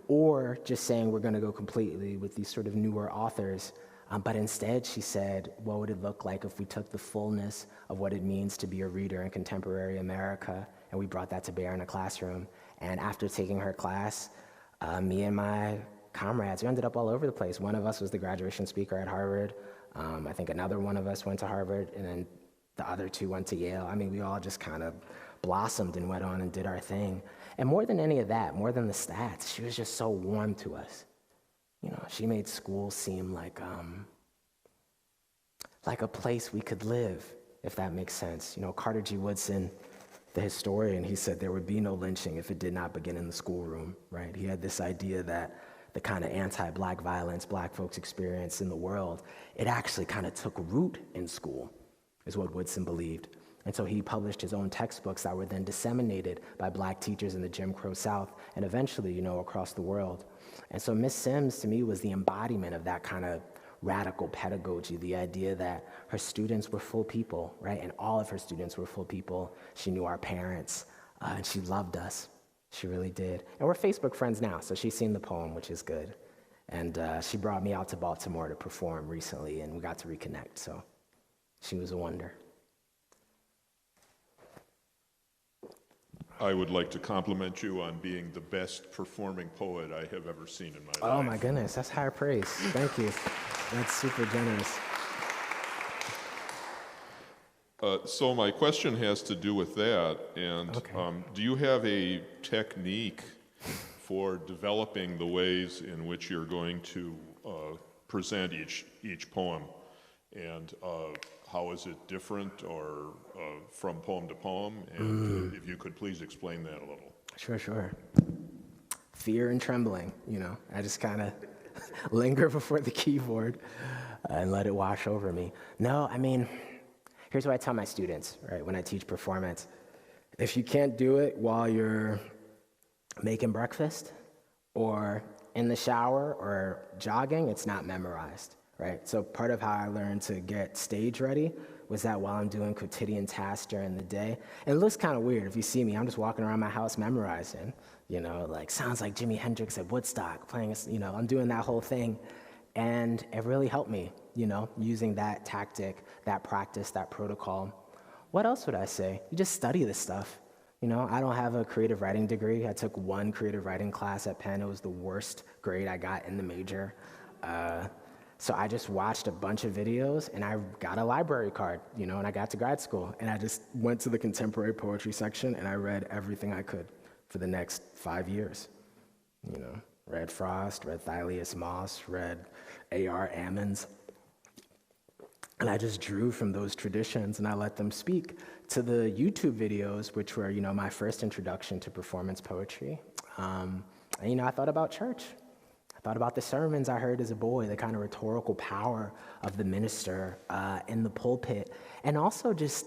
or just saying we're going to go completely with these sort of newer authors. But instead, she said, what would it look like if we took the fullness of what it means to be a reader in contemporary America, and we brought that to bear in a classroom? And after taking her class, me and my comrades, we ended up all over the place. One of us was the graduation speaker at Harvard. I think another one of us went to Harvard, and then the other two went to Yale. I mean, we all just kind of blossomed and went on and did our thing. And more than any of that, more than the stats, she was just so warm to us. She made school seem like a place we could live, if that makes sense. Carter G. Woodson, the historian, he said there would be no lynching if it did not begin in the schoolroom, right? He had this idea that the kind of anti-black violence black folks experience in the world, it actually kind of took root in school, is what Woodson believed. And so he published his own textbooks that were then disseminated by black teachers in the Jim Crow South and eventually, across the world. And so Miss Sims, to me, was the embodiment of that kind of radical pedagogy, the idea that her students were full people, right? And all of her students were full people. She knew our parents, and she loved us. She really did. And we're Facebook friends now, so she's seen the poem, which is good. And she brought me out to Baltimore to perform recently, and we got to reconnect, so she was a wonder. I would like to compliment you on being the best performing poet I have ever seen in my life. Oh my goodness, that's high praise. Thank you. That's super generous. So my question has to do with that, and Okay. Do you have a technique for developing the ways in which you're going to present each poem, and how is it different or from poem to poem? And if you could please explain that a little. Sure. Fear and trembling, I just kind of linger before the keyboard and let it wash over me. No, I mean, here's what I tell my students, right, when I teach performance. If you can't do it while you're making breakfast or in the shower or jogging, it's not memorized, right? So part of how I learned to get stage ready was that while I'm doing quotidian tasks during the day, and it looks kind of weird if you see me, I'm just walking around my house memorizing, like sounds like Jimi Hendrix at Woodstock playing, I'm doing that whole thing. And it really helped me, using that tactic, that practice, that protocol. What else would I say? You just study this stuff. I don't have a creative writing degree. I took one creative writing class at Penn. It was the worst grade I got in the major. So I just watched a bunch of videos, and I got a library card, and I got to grad school. And I just went to the contemporary poetry section, and I read everything I could for the next 5 years. Read Frost, read Thylius Moss, read A.R. Ammons. And I just drew from those traditions, and I let them speak to the YouTube videos, which were, my first introduction to performance poetry. And, I thought about church. I thought about the sermons I heard as a boy, the kind of rhetorical power of the minister in the pulpit. And also just,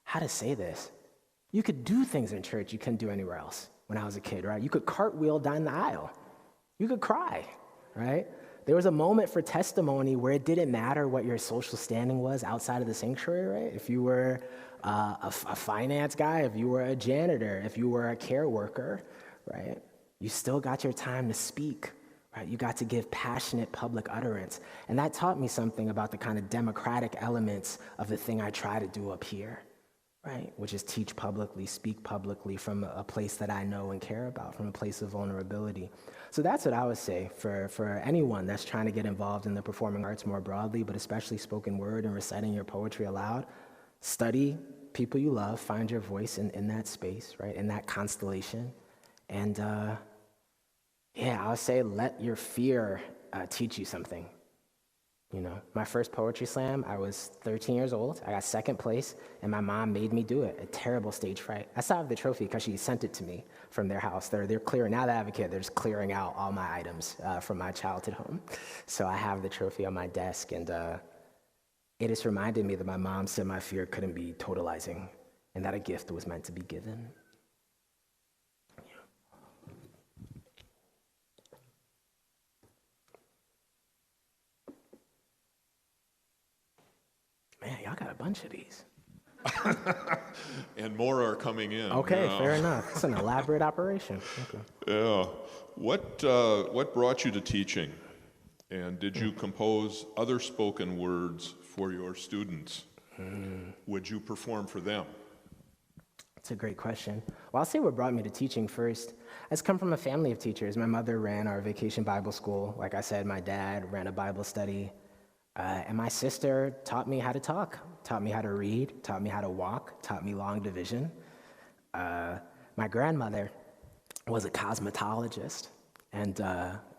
how to say this? You could do things in church you couldn't do anywhere else when I was a kid, right? You could cartwheel down the aisle. You could cry, right? There was a moment for testimony where it didn't matter what your social standing was outside of the sanctuary, right? If you were a finance guy, if you were a janitor, if you were a care worker, right? You still got your time to speak right? You got to give passionate public utterance. And that taught me something about the kind of democratic elements of the thing I try to do up here, right? Which is teach publicly, speak publicly from a place that I know and care about, from a place of vulnerability. So that's what I would say for anyone that's trying to get involved in the performing arts more broadly, but especially spoken word and reciting your poetry aloud. Study people you love, find your voice in that space, right? In that constellation. And I would say let your fear teach you something. You know, my first poetry slam, I was 13 years old. I got second place, and my mom made me do it. A terrible stage fright. I still have the trophy because she sent it to me from their house. They're clearing, now that I have a kid, they're just clearing out all my items from my childhood home. So I have the trophy on my desk, and it has reminded me that my mom said my fear couldn't be totalizing, and that a gift was meant to be given. Man, y'all got a bunch of these. And more are coming in. Okay, fair enough. It's an elaborate operation. Okay. Yeah. What brought you to teaching? And did you compose other spoken words for your students? Would you perform for them? That's a great question. Well, I'll say what brought me to teaching first. I come from a family of teachers. My mother ran our vacation Bible school. Like I said, my dad ran a Bible study. And my sister taught me how to talk, taught me how to read, taught me how to walk, taught me long division. My grandmother was a cosmetologist, and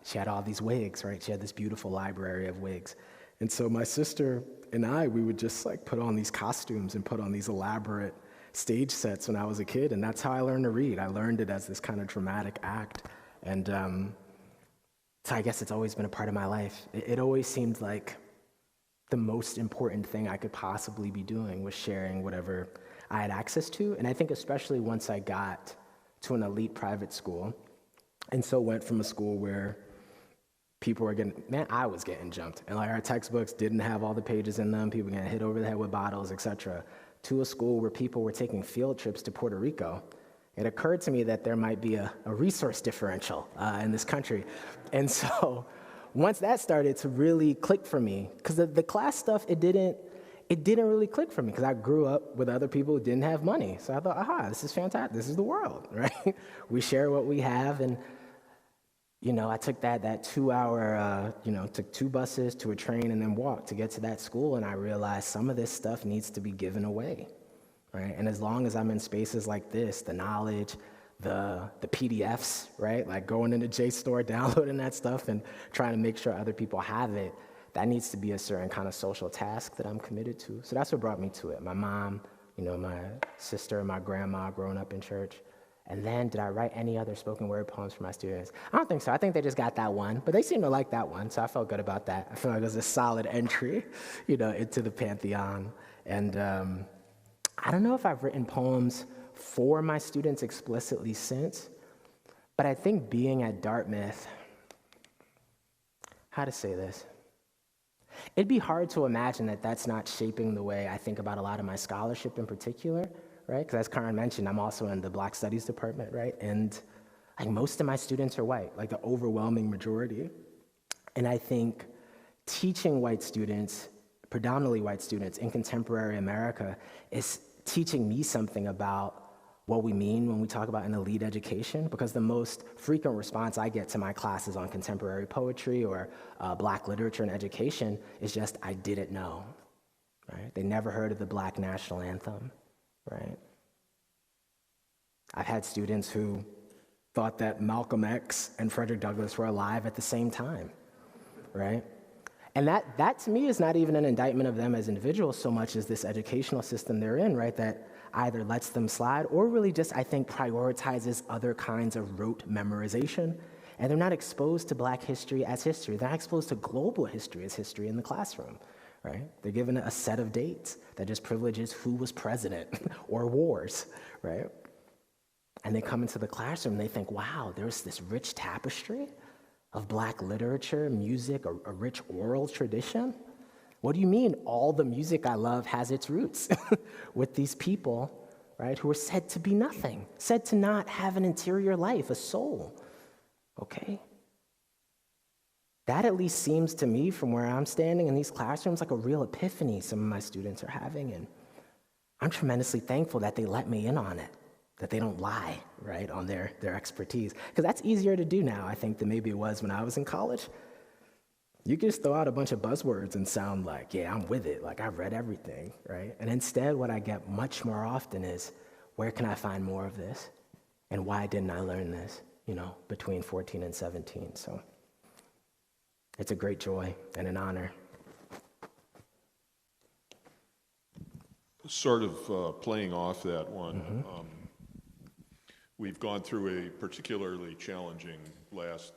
she had all these wigs, right? She had this beautiful library of wigs. And so my sister and we would just like put on these costumes and put on these elaborate stage sets when I was a kid, and that's how I learned to read. I learned it as this kind of dramatic act. And so I guess it's always been a part of my life. It always seemed like the most important thing I could possibly be doing was sharing whatever I had access to. And I think especially once I got to an elite private school, and so went from a school where people were I was getting jumped. And like our textbooks didn't have all the pages in them, people were getting hit over the head with bottles, etc., to a school where people were taking field trips to Puerto Rico. It occurred to me that there might be a resource differential in this country. And so once that started to really click for me, because the class stuff, it didn't really click for me, because I grew up with other people who didn't have money. So I thought, this is fantastic. This is the world, right? We share what we have. And, I took that 2 hour, took 2 buses to a train and then walked to get to that school. And I realized some of this stuff needs to be given away, right? And as long as I'm in spaces like this, the knowledge, the PDFs, right? Like going into JSTOR, downloading that stuff and trying to make sure other people have it, that needs to be a certain kind of social task that I'm committed to. So that's what brought me to it. My mom, my sister, my grandma growing up in church. And then did I write any other spoken word poems for my students? I don't think so. I think they just got that one, but they seemed to like that one, so I felt good about that. I feel like it was a solid entry, into the pantheon. And I don't know if I've written poems for my students explicitly since, but I think being at Dartmouth, how to say this? It'd be hard to imagine that that's not shaping the way I think about a lot of my scholarship in particular, right? Because as Karen mentioned, I'm also in the Black Studies department, right? And like most of my students are white, like the overwhelming majority. And I think teaching white students, predominantly white students in contemporary America, is teaching me something about what we mean when we talk about an elite education, because the most frequent response I get to my classes on contemporary poetry or Black literature and education is just, I didn't know, right? They never heard of the Black national anthem, right? I've had students who thought that Malcolm X and Frederick Douglass were alive at the same time, right? And that to me is not even an indictment of them as individuals so much as this educational system they're in, right? That either lets them slide or really just, I think, prioritizes other kinds of rote memorization. And they're not exposed to Black history as history. They're not exposed to global history as history in the classroom, right? They're given a set of dates that just privileges who was president or wars, right? And they come into the classroom and they think, wow, there's this rich tapestry of Black literature, music, a rich oral tradition. What do you mean all the music I love has its roots with these people, right, who are said to be nothing, said to not have an interior life, a soul, okay? That at least seems to me, from where I'm standing in these classrooms, like a real epiphany some of my students are having. And I'm tremendously thankful that they let me in on it, that they don't lie, right, on their expertise. Because that's easier to do now, I think, than maybe it was when I was in college. You can just throw out a bunch of buzzwords and sound like, yeah, I'm with it, like I've read everything, right? And instead, what I get much more often is, where can I find more of this? And why didn't I learn this, between 14 and 17? So it's a great joy and an honor. Sort of playing off that one, we've gone through a particularly challenging last,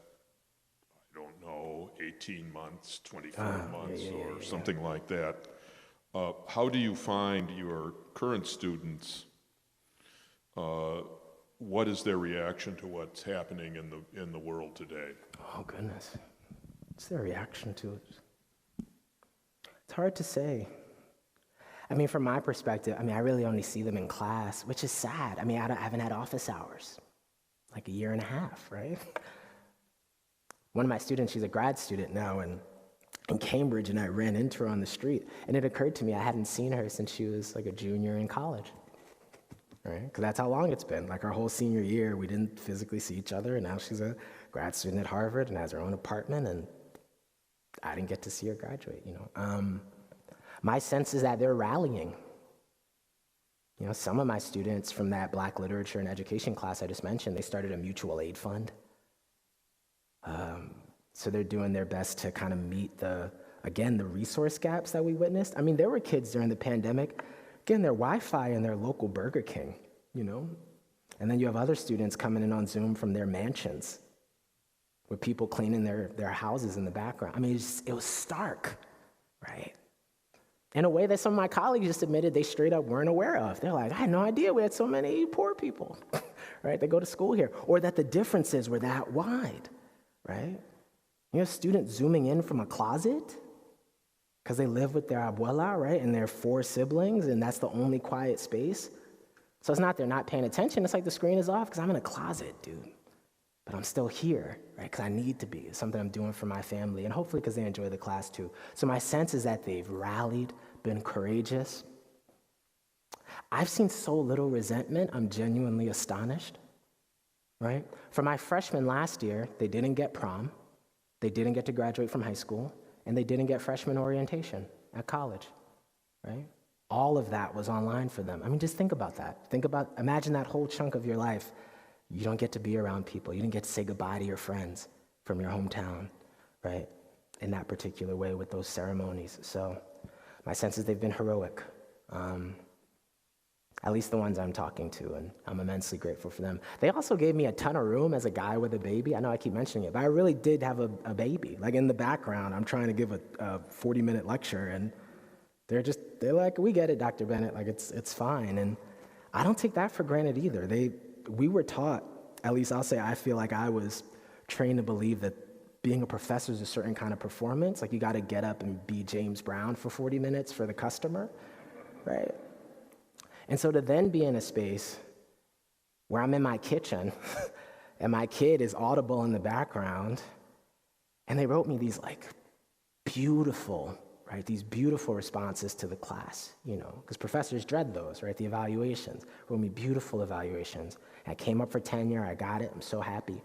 18 months, 24 months, or something like that. How do you find your current students? What is their reaction to what's happening in the world today? Oh, goodness. What's their reaction to it? It's hard to say. I mean, from my perspective, I really only see them in class, which is sad. I haven't had office hours, like a year and a half, right? One of my students, she's a grad student now in Cambridge, and I ran into her on the street, and it occurred to me I hadn't seen her since she was like a junior in college, right? Because that's how long it's been. Like our whole senior year, we didn't physically see each other, and now she's a grad student at Harvard and has her own apartment, and I didn't get to see her graduate, My sense is that they're rallying. Some of my students from that Black literature and education class I just mentioned, they started a mutual aid fund. So they're doing their best to kind of meet the resource gaps that we witnessed. There were kids during the pandemic getting their Wi-Fi in their local Burger King, And then you have other students coming in on Zoom from their mansions with people cleaning their houses in the background. It was stark, right? In a way that some of my colleagues just admitted they straight up weren't aware of. They're like, I had no idea we had so many poor people, right? They go to school here. Or that the differences were that wide, right? Students zooming in from a closet because they live with their abuela, right? And their 4 siblings, and that's the only quiet space. So it's not they're not paying attention. It's like the screen is off because I'm in a closet, dude. But I'm still here, right? Because I need to be. It's something I'm doing for my family, and hopefully because they enjoy the class too. So my sense is that they've rallied, been courageous. I've seen so little resentment, I'm genuinely astonished, right? For my freshmen last year, they didn't get prom, they didn't get to graduate from high school, and they didn't get freshman orientation at college, right? All of that was online for them. Just think about that. Imagine that whole chunk of your life. You don't get to be around people. You didn't get to say goodbye to your friends from your hometown, right? In that particular way with those ceremonies. So my sense is they've been heroic, at least the ones I'm talking to, and I'm immensely grateful for them. They also gave me a ton of room as a guy with a baby. I know I keep mentioning it, but I really did have a baby. Like in the background, I'm trying to give a 40-minute lecture, and they're like, we get it, Dr. Bennett, like it's fine. And I don't take that for granted either. We were taught, at least I'll say I feel like I was trained to believe that being a professor is a certain kind of performance. Like you got to get up and be James Brown for 40 minutes for the customer, right? And so to then be in a space where I'm in my kitchen and my kid is audible in the background, and they wrote me these beautiful, right? These beautiful responses to the class, because professors dread those, right? The evaluations, wrote me beautiful evaluations. I came up for tenure, I got it, I'm so happy.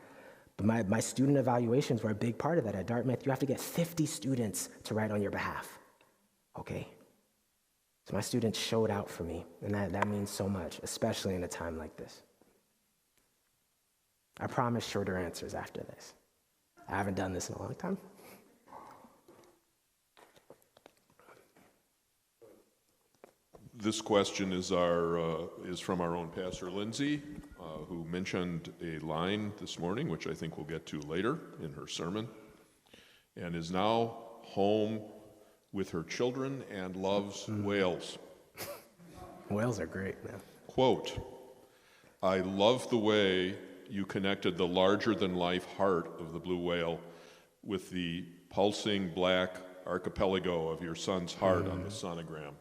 But my student evaluations were a big part of that. At Dartmouth, you have to get 50 students to write on your behalf, okay? So my students showed out for me, and that means so much, especially in a time like this. I promise shorter answers after this. I haven't done this in a long time. This question is from our own Pastor Lindsay, who mentioned a line this morning, which I think we'll get to later in her sermon, and is now home with her children and loves whales. Whales are great, man. Quote, I love the way you connected the larger-than-life heart of the blue whale with the pulsing black archipelago of your son's heart on the sonogram.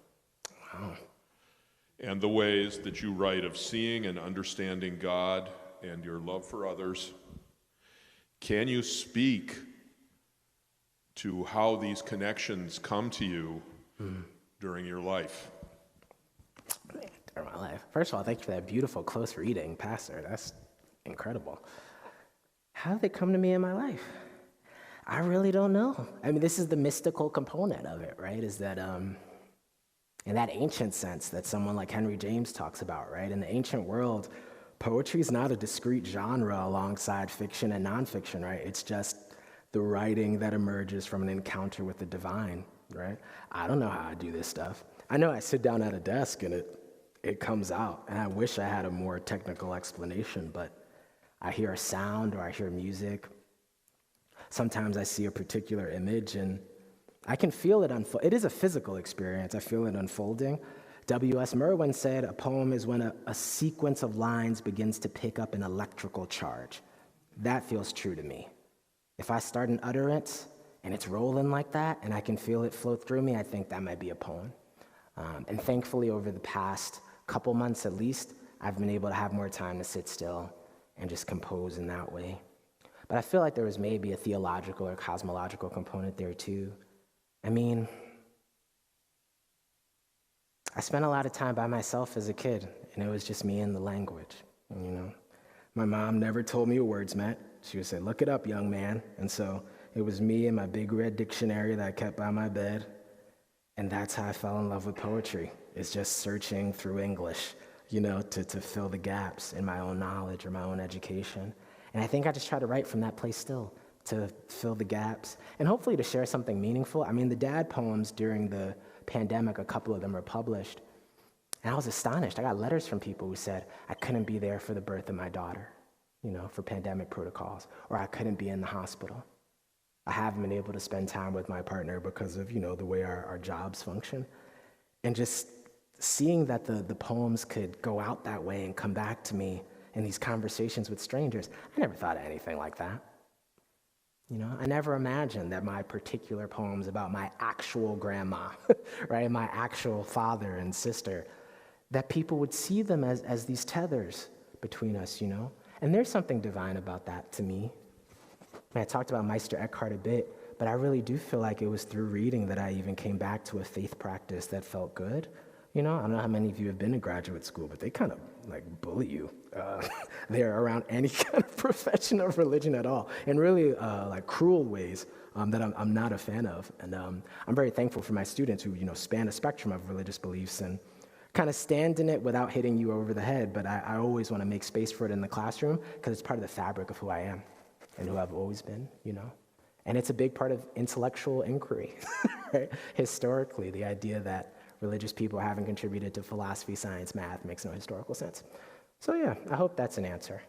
Wow. And the ways that you write of seeing and understanding God and your love for others. Can you speak to how these connections come to you during your life. During my life. First of all, thank you for that beautiful close reading, Pastor. That's incredible. How did they come to me in my life? I really don't know. I mean, this is the mystical component of it, right? Is that in that ancient sense that someone like Henry James talks about, right? In the ancient world, poetry is not a discrete genre alongside fiction and nonfiction, right? It's just the writing that emerges from an encounter with the divine, right? I don't know how I do this stuff. I know I sit down at a desk and it comes out, and I wish I had a more technical explanation, but I hear a sound or I hear music. Sometimes I see a particular image and I can feel it unfold. It is a physical experience. I feel it unfolding. W.S. Merwin said a poem is when a sequence of lines begins to pick up an electrical charge. That feels true to me. If I start an utterance and it's rolling like that and I can feel it flow through me, I think that might be a poem. And thankfully, over the past couple months at least, I've been able to have more time to sit still and just compose in that way. But I feel like there was maybe a theological or cosmological component there too. I mean, I spent a lot of time by myself as a kid, and it was just me and the language, you know. My mom never told me what words meant. She would say, "Look it up, young man." And so it was me and my big red dictionary that I kept by my bed. And that's how I fell in love with poetry. It's just searching through English, you know, to fill the gaps in my own knowledge or my own education. And I think I just try to write from that place still, to fill the gaps, and hopefully to share something meaningful. I mean, the dad poems during the pandemic, a couple of them were published, and I was astonished. I got letters from people who said, I couldn't be there for the birth of my daughter, you know, for pandemic protocols, or I couldn't be in the hospital. I haven't been able to spend time with my partner because of, you know, the way our jobs function. And just seeing that the poems could go out that way and come back to me in these conversations with strangers, I never thought of anything like that. You know, I never imagined that my particular poems about my actual grandma, right, my actual father and sister, that people would see them as these tethers between us, you know? And there's something divine about that to me. I talked about Meister Eckhart a bit, but I really do feel like it was through reading that I even came back to a faith practice that felt good. You know, I don't know how many of you have been to graduate school, but they kind of like bully you. They're around any kind of profession of religion at all, in really like cruel ways that I'm not a fan of. And I'm very thankful for my students who, you know, span a spectrum of religious beliefs and kind of stand in it without hitting you over the head. But I always want to make space for it in the classroom because it's part of the fabric of who I am and who I've always been, you know. And it's a big part of intellectual inquiry, right? Historically, the idea that religious people haven't contributed to philosophy, science, math makes no historical sense. So yeah, I hope that's an answer.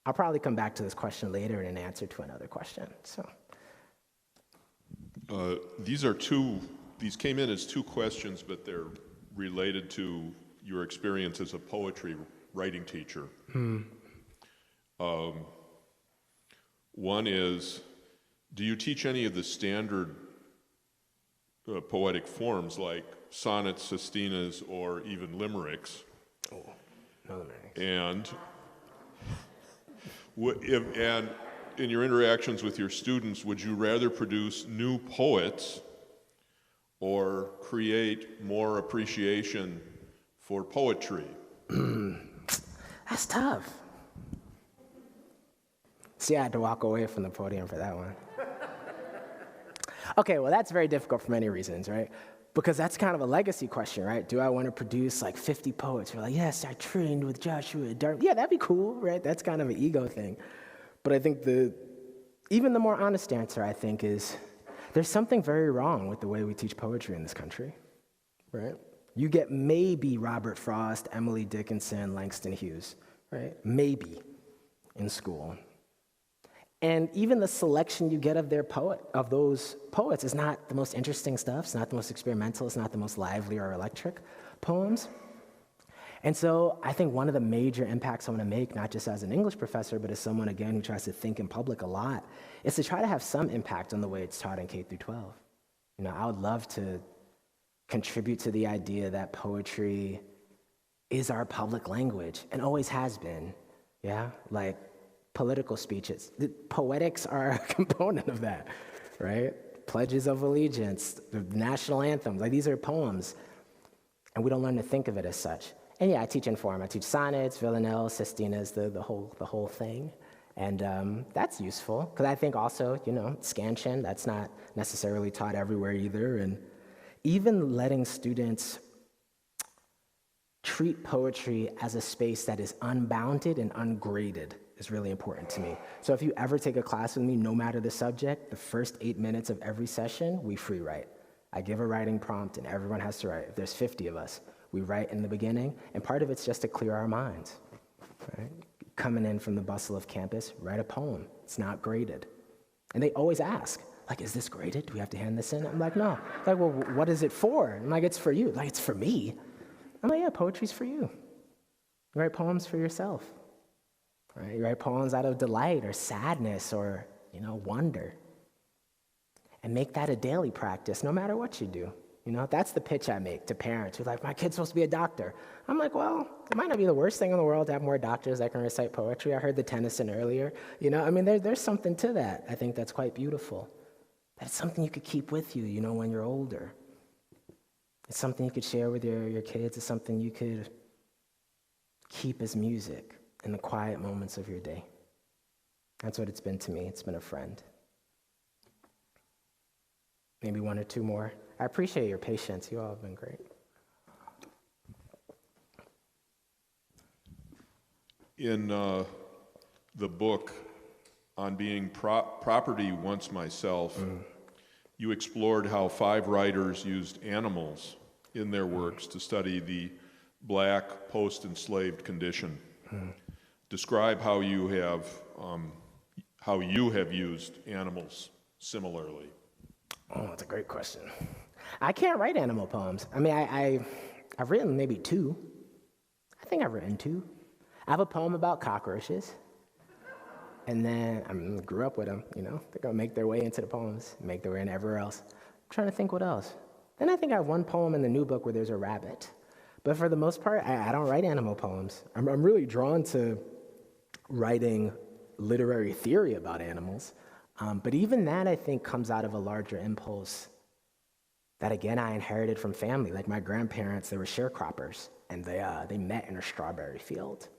I'll probably come back to this question later in an answer to another question. So these came in as two questions, but they're related to your experience as a poetry writing teacher. One is, do you teach any of the standard poetic forms like sonnets, sestinas, or even limericks? Oh, no limericks. And in your interactions with your students, would you rather produce new poets or create more appreciation for poetry? That's tough. See, I had to walk away from the podium for that one. Okay, well, that's very difficult for many reasons, right? Because that's kind of a legacy question, right? Do I want to produce like 50 poets who are like, yes, I trained with Joshua at Dartmouth. Yeah, that'd be cool, right? That's kind of an ego thing. But I think even the more honest answer, I think, is there's something very wrong with the way we teach poetry in this country, right? You get maybe Robert Frost, Emily Dickinson, Langston Hughes, right? Maybe in school. And even the selection you get of those poets is not the most interesting stuff. It's not the most experimental. It's not the most lively or electric poems. And so I think one of the major impacts I want to make, not just as an English professor, but as someone, again, who tries to think in public a lot, is to try to have some impact on the way it's taught in K through 12. You know, I would love to contribute to the idea that poetry is our public language and always has been, yeah? Like, political speeches. The poetics are a component of that, right? pledges of allegiance, the national anthems. Like, these are poems, and we don't learn to think of it as such. And yeah, I teach in form. I teach sonnets, villanelles, sestinas, the whole thing. And that's useful, because I think also, scansion, that's not necessarily taught everywhere either. And even letting students treat poetry as a space that is unbounded and ungraded is really important to me. So if you ever take a class with me, no matter the subject, the first 8 minutes of every session, we free write. I give a writing prompt, and everyone has to write. If there's 50 of us, we write in the beginning, and part of it's just to clear our minds, right? Coming in from the bustle of campus, write a poem. It's not graded. And they always ask, like, is this graded? Do we have to hand this in? I'm like, no. Like, well, what is it for? I'm like, it's for you. Like, it's for me. I'm like, yeah, poetry's for you. You write poems for yourself. Right? You write poems out of delight or sadness or, wonder. And make that a daily practice, no matter what you do. That's the pitch I make to parents who are like, my kid's supposed to be a doctor. I'm like, well, it might not be the worst thing in the world to have more doctors that can recite poetry. I heard the Tennyson earlier. There's something to that. I think that's quite beautiful. That's something you could keep with you, when you're older. It's something you could share with your kids. It's something you could keep as music in the quiet moments of your day. That's what it's been to me. It's been a friend. Maybe one or two more. I appreciate your patience. You all have been great. In the book on being property once myself, you explored how 5 writers used animals in their works to study the Black post-enslaved condition. Describe how you have used animals similarly. Oh, that's a great question. I can't write animal poems. I've written maybe 2. I think I've written 2. I have a poem about cockroaches. And then I grew up with them, They're going to make their way into the poems, make their way in everywhere else. I'm trying to think what else. Then I think I have one poem in the new book where there's a rabbit. But for the most part, I don't write animal poems. I'm really drawn to writing literary theory about animals. But even that, I think, comes out of a larger impulse that, again, I inherited from family. Like my grandparents, they were sharecroppers, and they met in a strawberry field.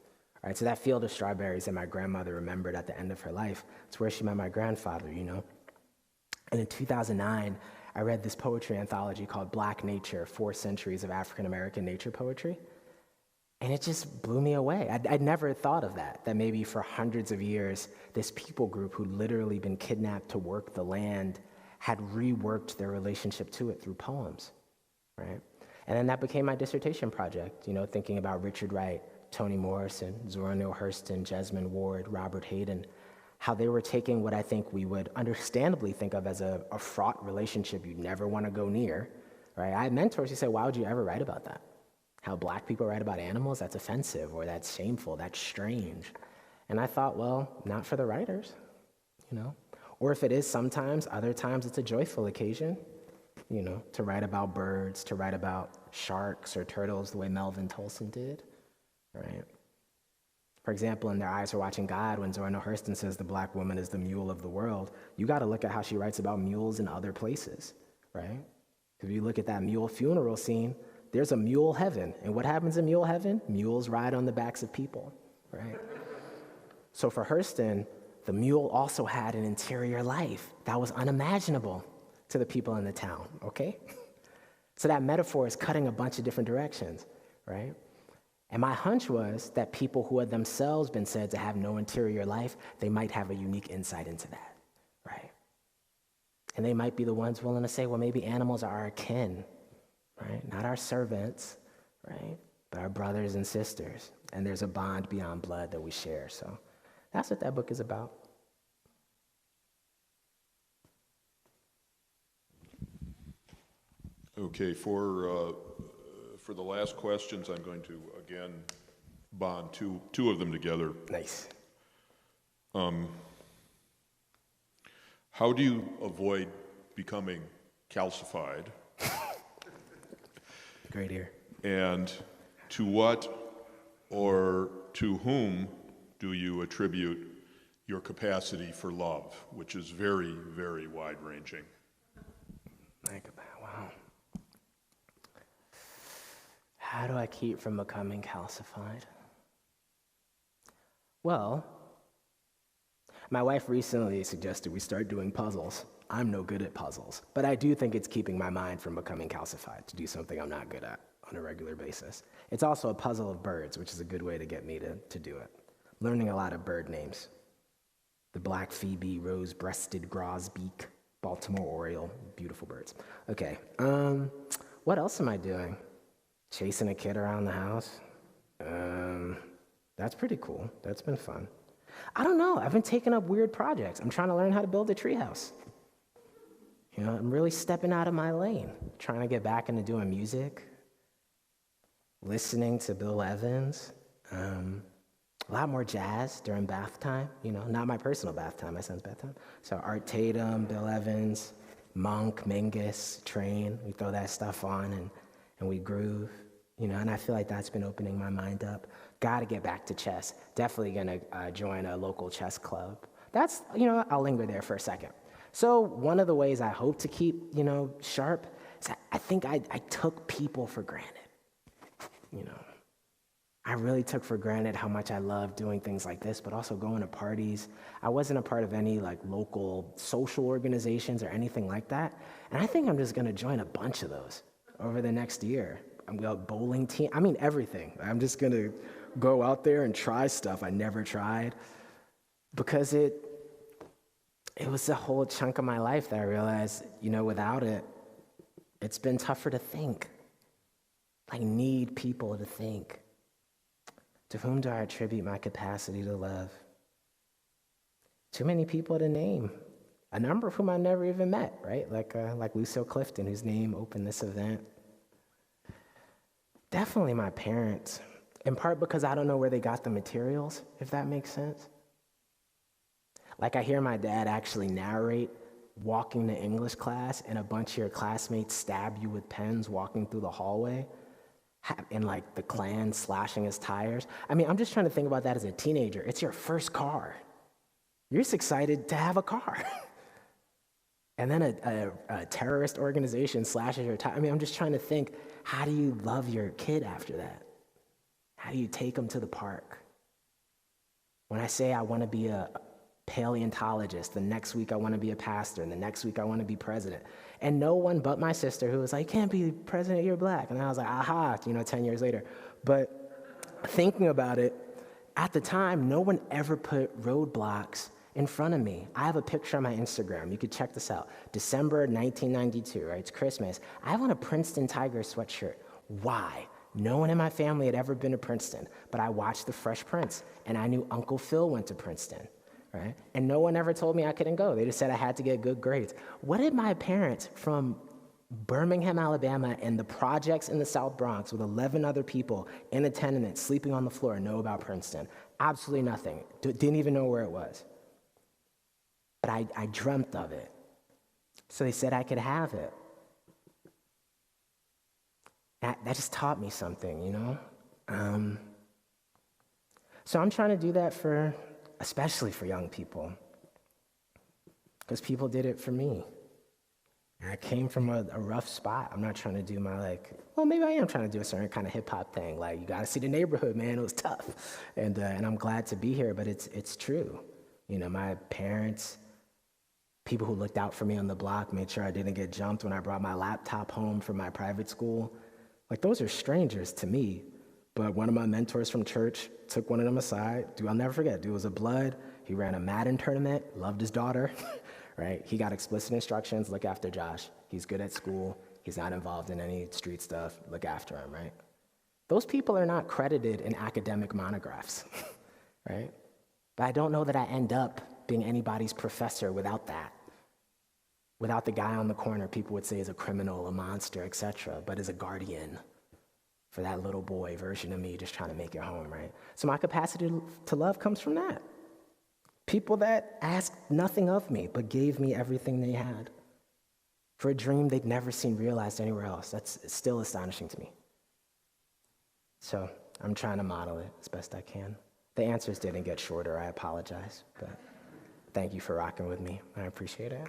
All right, so that field of strawberries that my grandmother remembered at the end of her life, it's where she met my grandfather, And in 2009, I read this poetry anthology called Black Nature, 4 Centuries of African American Nature Poetry. And it just blew me away. I'd never thought of that maybe for hundreds of years, this people group who'd literally been kidnapped to work the land had reworked their relationship to it through poems, right? And then that became my dissertation project, thinking about Richard Wright, Toni Morrison, Zora Neale Hurston, Jesmyn Ward, Robert Hayden, how they were taking what I think we would understandably think of as a fraught relationship you'd never want to go near, right? I had mentors who said, why would you ever write about that? How Black people write about animals, that's offensive, or that's shameful, that's strange. And I thought, well, not for the writers, Or if it is sometimes, other times it's a joyful occasion, to write about birds, to write about sharks or turtles the way Melvin Tolson did, right? For example, in Their Eyes Are Watching God, when Zora Neale Hurston says the Black woman is the mule of the world, you got to look at how she writes about mules in other places, right? If you look at that mule funeral scene, there's a mule heaven. And what happens in mule heaven? Mules ride on the backs of people, right? So for Hurston, the mule also had an interior life that was unimaginable to the people in the town, okay? So that metaphor is cutting a bunch of different directions, right? And my hunch was that people who had themselves been said to have no interior life, they might have a unique insight into that, right? And they might be the ones willing to say, well, maybe animals are our kin, right? Not our servants, right? But our brothers and sisters. And there's a bond beyond blood that we share. So that's what that book is about. Okay, for the last questions, I'm going to, again, bond two of them together. Nice. How do you avoid becoming calcified? Great ear. And to what or to whom do you attribute your capacity for love, which is very, very wide-ranging? How do I keep from becoming calcified? Well, my wife recently suggested we start doing puzzles. I'm no good at puzzles, but I do think it's keeping my mind from becoming calcified to do something I'm not good at on a regular basis. It's also a puzzle of birds, which is a good way to get me to do it. Learning a lot of bird names. The black phoebe, rose-breasted grosbeak, Baltimore oriole, beautiful birds. Okay, what else am I doing? Chasing a kid around the house? That's pretty cool. That's been fun. I don't know. I've been taking up weird projects. I'm trying to learn how to build a treehouse. You know, I'm really stepping out of my lane, trying to get back into doing music, listening to Bill Evans, a lot more jazz during bath time, you know, not my personal bath time, my son's bath time. So Art Tatum, Bill Evans, Monk, Mingus, Train, we throw that stuff on and we groove, you know, and I feel like that's been opening my mind up. Got to get back to chess. Definitely going to join a local chess club. That's, you know, I'll linger there for a second. So one of the ways I hope to keep, you know, sharp is I think I took people for granted, you know. I really took for granted how much I loved doing things like this, but also going to parties. I wasn't a part of any like local social organizations or anything like that. And I think I'm just going to join a bunch of those over the next year. I'm going to bowling team. I mean, everything. I'm just going to go out there and try stuff I never tried because it was a whole chunk of my life that I realized, you know, without it, it's been tougher to think. I need people to think. To whom do I attribute my capacity to love? Too many people to name. A number of whom I never even met, right? Like Lucille Clifton, whose name opened this event. Definitely my parents, in part because I don't know where they got the materials, if that makes sense. Like I hear my dad actually narrate walking to English class and a bunch of your classmates stab you with pens walking through the hallway and like the Klan slashing his tires. I mean, I'm just trying to think about that as a teenager. It's your first car. You're just excited to have a car. And then a terrorist organization slashes your tire. I mean, I'm just trying to think, how do you love your kid after that? How do you take them to the park? When I say I want to be a paleontologist, the next week I want to be a pastor, and the next week I want to be president. And no one but my sister who was like, can't be president, you're black. And I was like, aha, 10 years later. But thinking about it, at the time, no one ever put roadblocks in front of me. I have a picture on my Instagram. You could check this out. December 1992, right? It's Christmas. I have on a Princeton Tiger sweatshirt. Why? No one in my family had ever been to Princeton, but I watched The Fresh Prince, and I knew Uncle Phil went to Princeton. Right? And no one ever told me I couldn't go. They just said I had to get good grades. What did my parents from Birmingham, Alabama, and the projects in the South Bronx with 11 other people in a tenement sleeping on the floor know about Princeton? Absolutely nothing. Didn't even know where it was. But I dreamt of it. So they said I could have it. That just taught me something, you know? So I'm trying to do that especially for young people, because people did it for me. And I came from a rough spot. I'm not trying to do maybe I am trying to do a certain kind of hip-hop thing, like, you got to see the neighborhood, man, it was tough. And I'm glad to be here, but it's true. You know, my parents, people who looked out for me on the block, made sure I didn't get jumped when I brought my laptop home from my private school. Like, those are strangers to me. But one of my mentors from church took one of them aside. I'll never forget. Dude was a blood. He ran a Madden tournament, loved his daughter, right? He got explicit instructions, look after Josh. He's good at school. He's not involved in any street stuff. Look after him, right? Those people are not credited in academic monographs, right? But I don't know that I end up being anybody's professor without that. Without the guy on the corner people would say is a criminal, a monster, etc., but as a guardian for that little boy version of me just trying to make it home, right? So my capacity to love comes from that. People that asked nothing of me, but gave me everything they had for a dream they'd never seen realized anywhere else. That's still astonishing to me. So I'm trying to model it as best I can. The answers didn't get shorter, I apologize, but thank you for rocking with me. I appreciate it.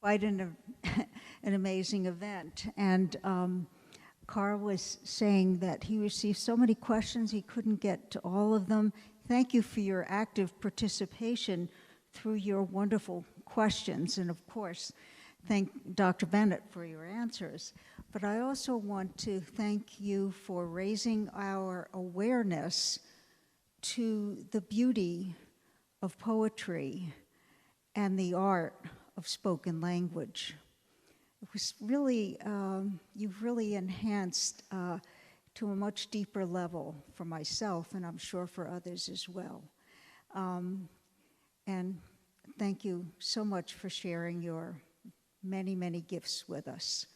quite an amazing event. And Carl was saying that he received so many questions, he couldn't get to all of them. Thank you for your active participation through your wonderful questions. And of course, thank Dr. Bennett for your answers. But I also want to thank you for raising our awareness to the beauty of poetry and the art of spoken language. It was really, you've really enhanced to a much deeper level for myself, and I'm sure for others as well. And thank you so much for sharing your many, many gifts with us.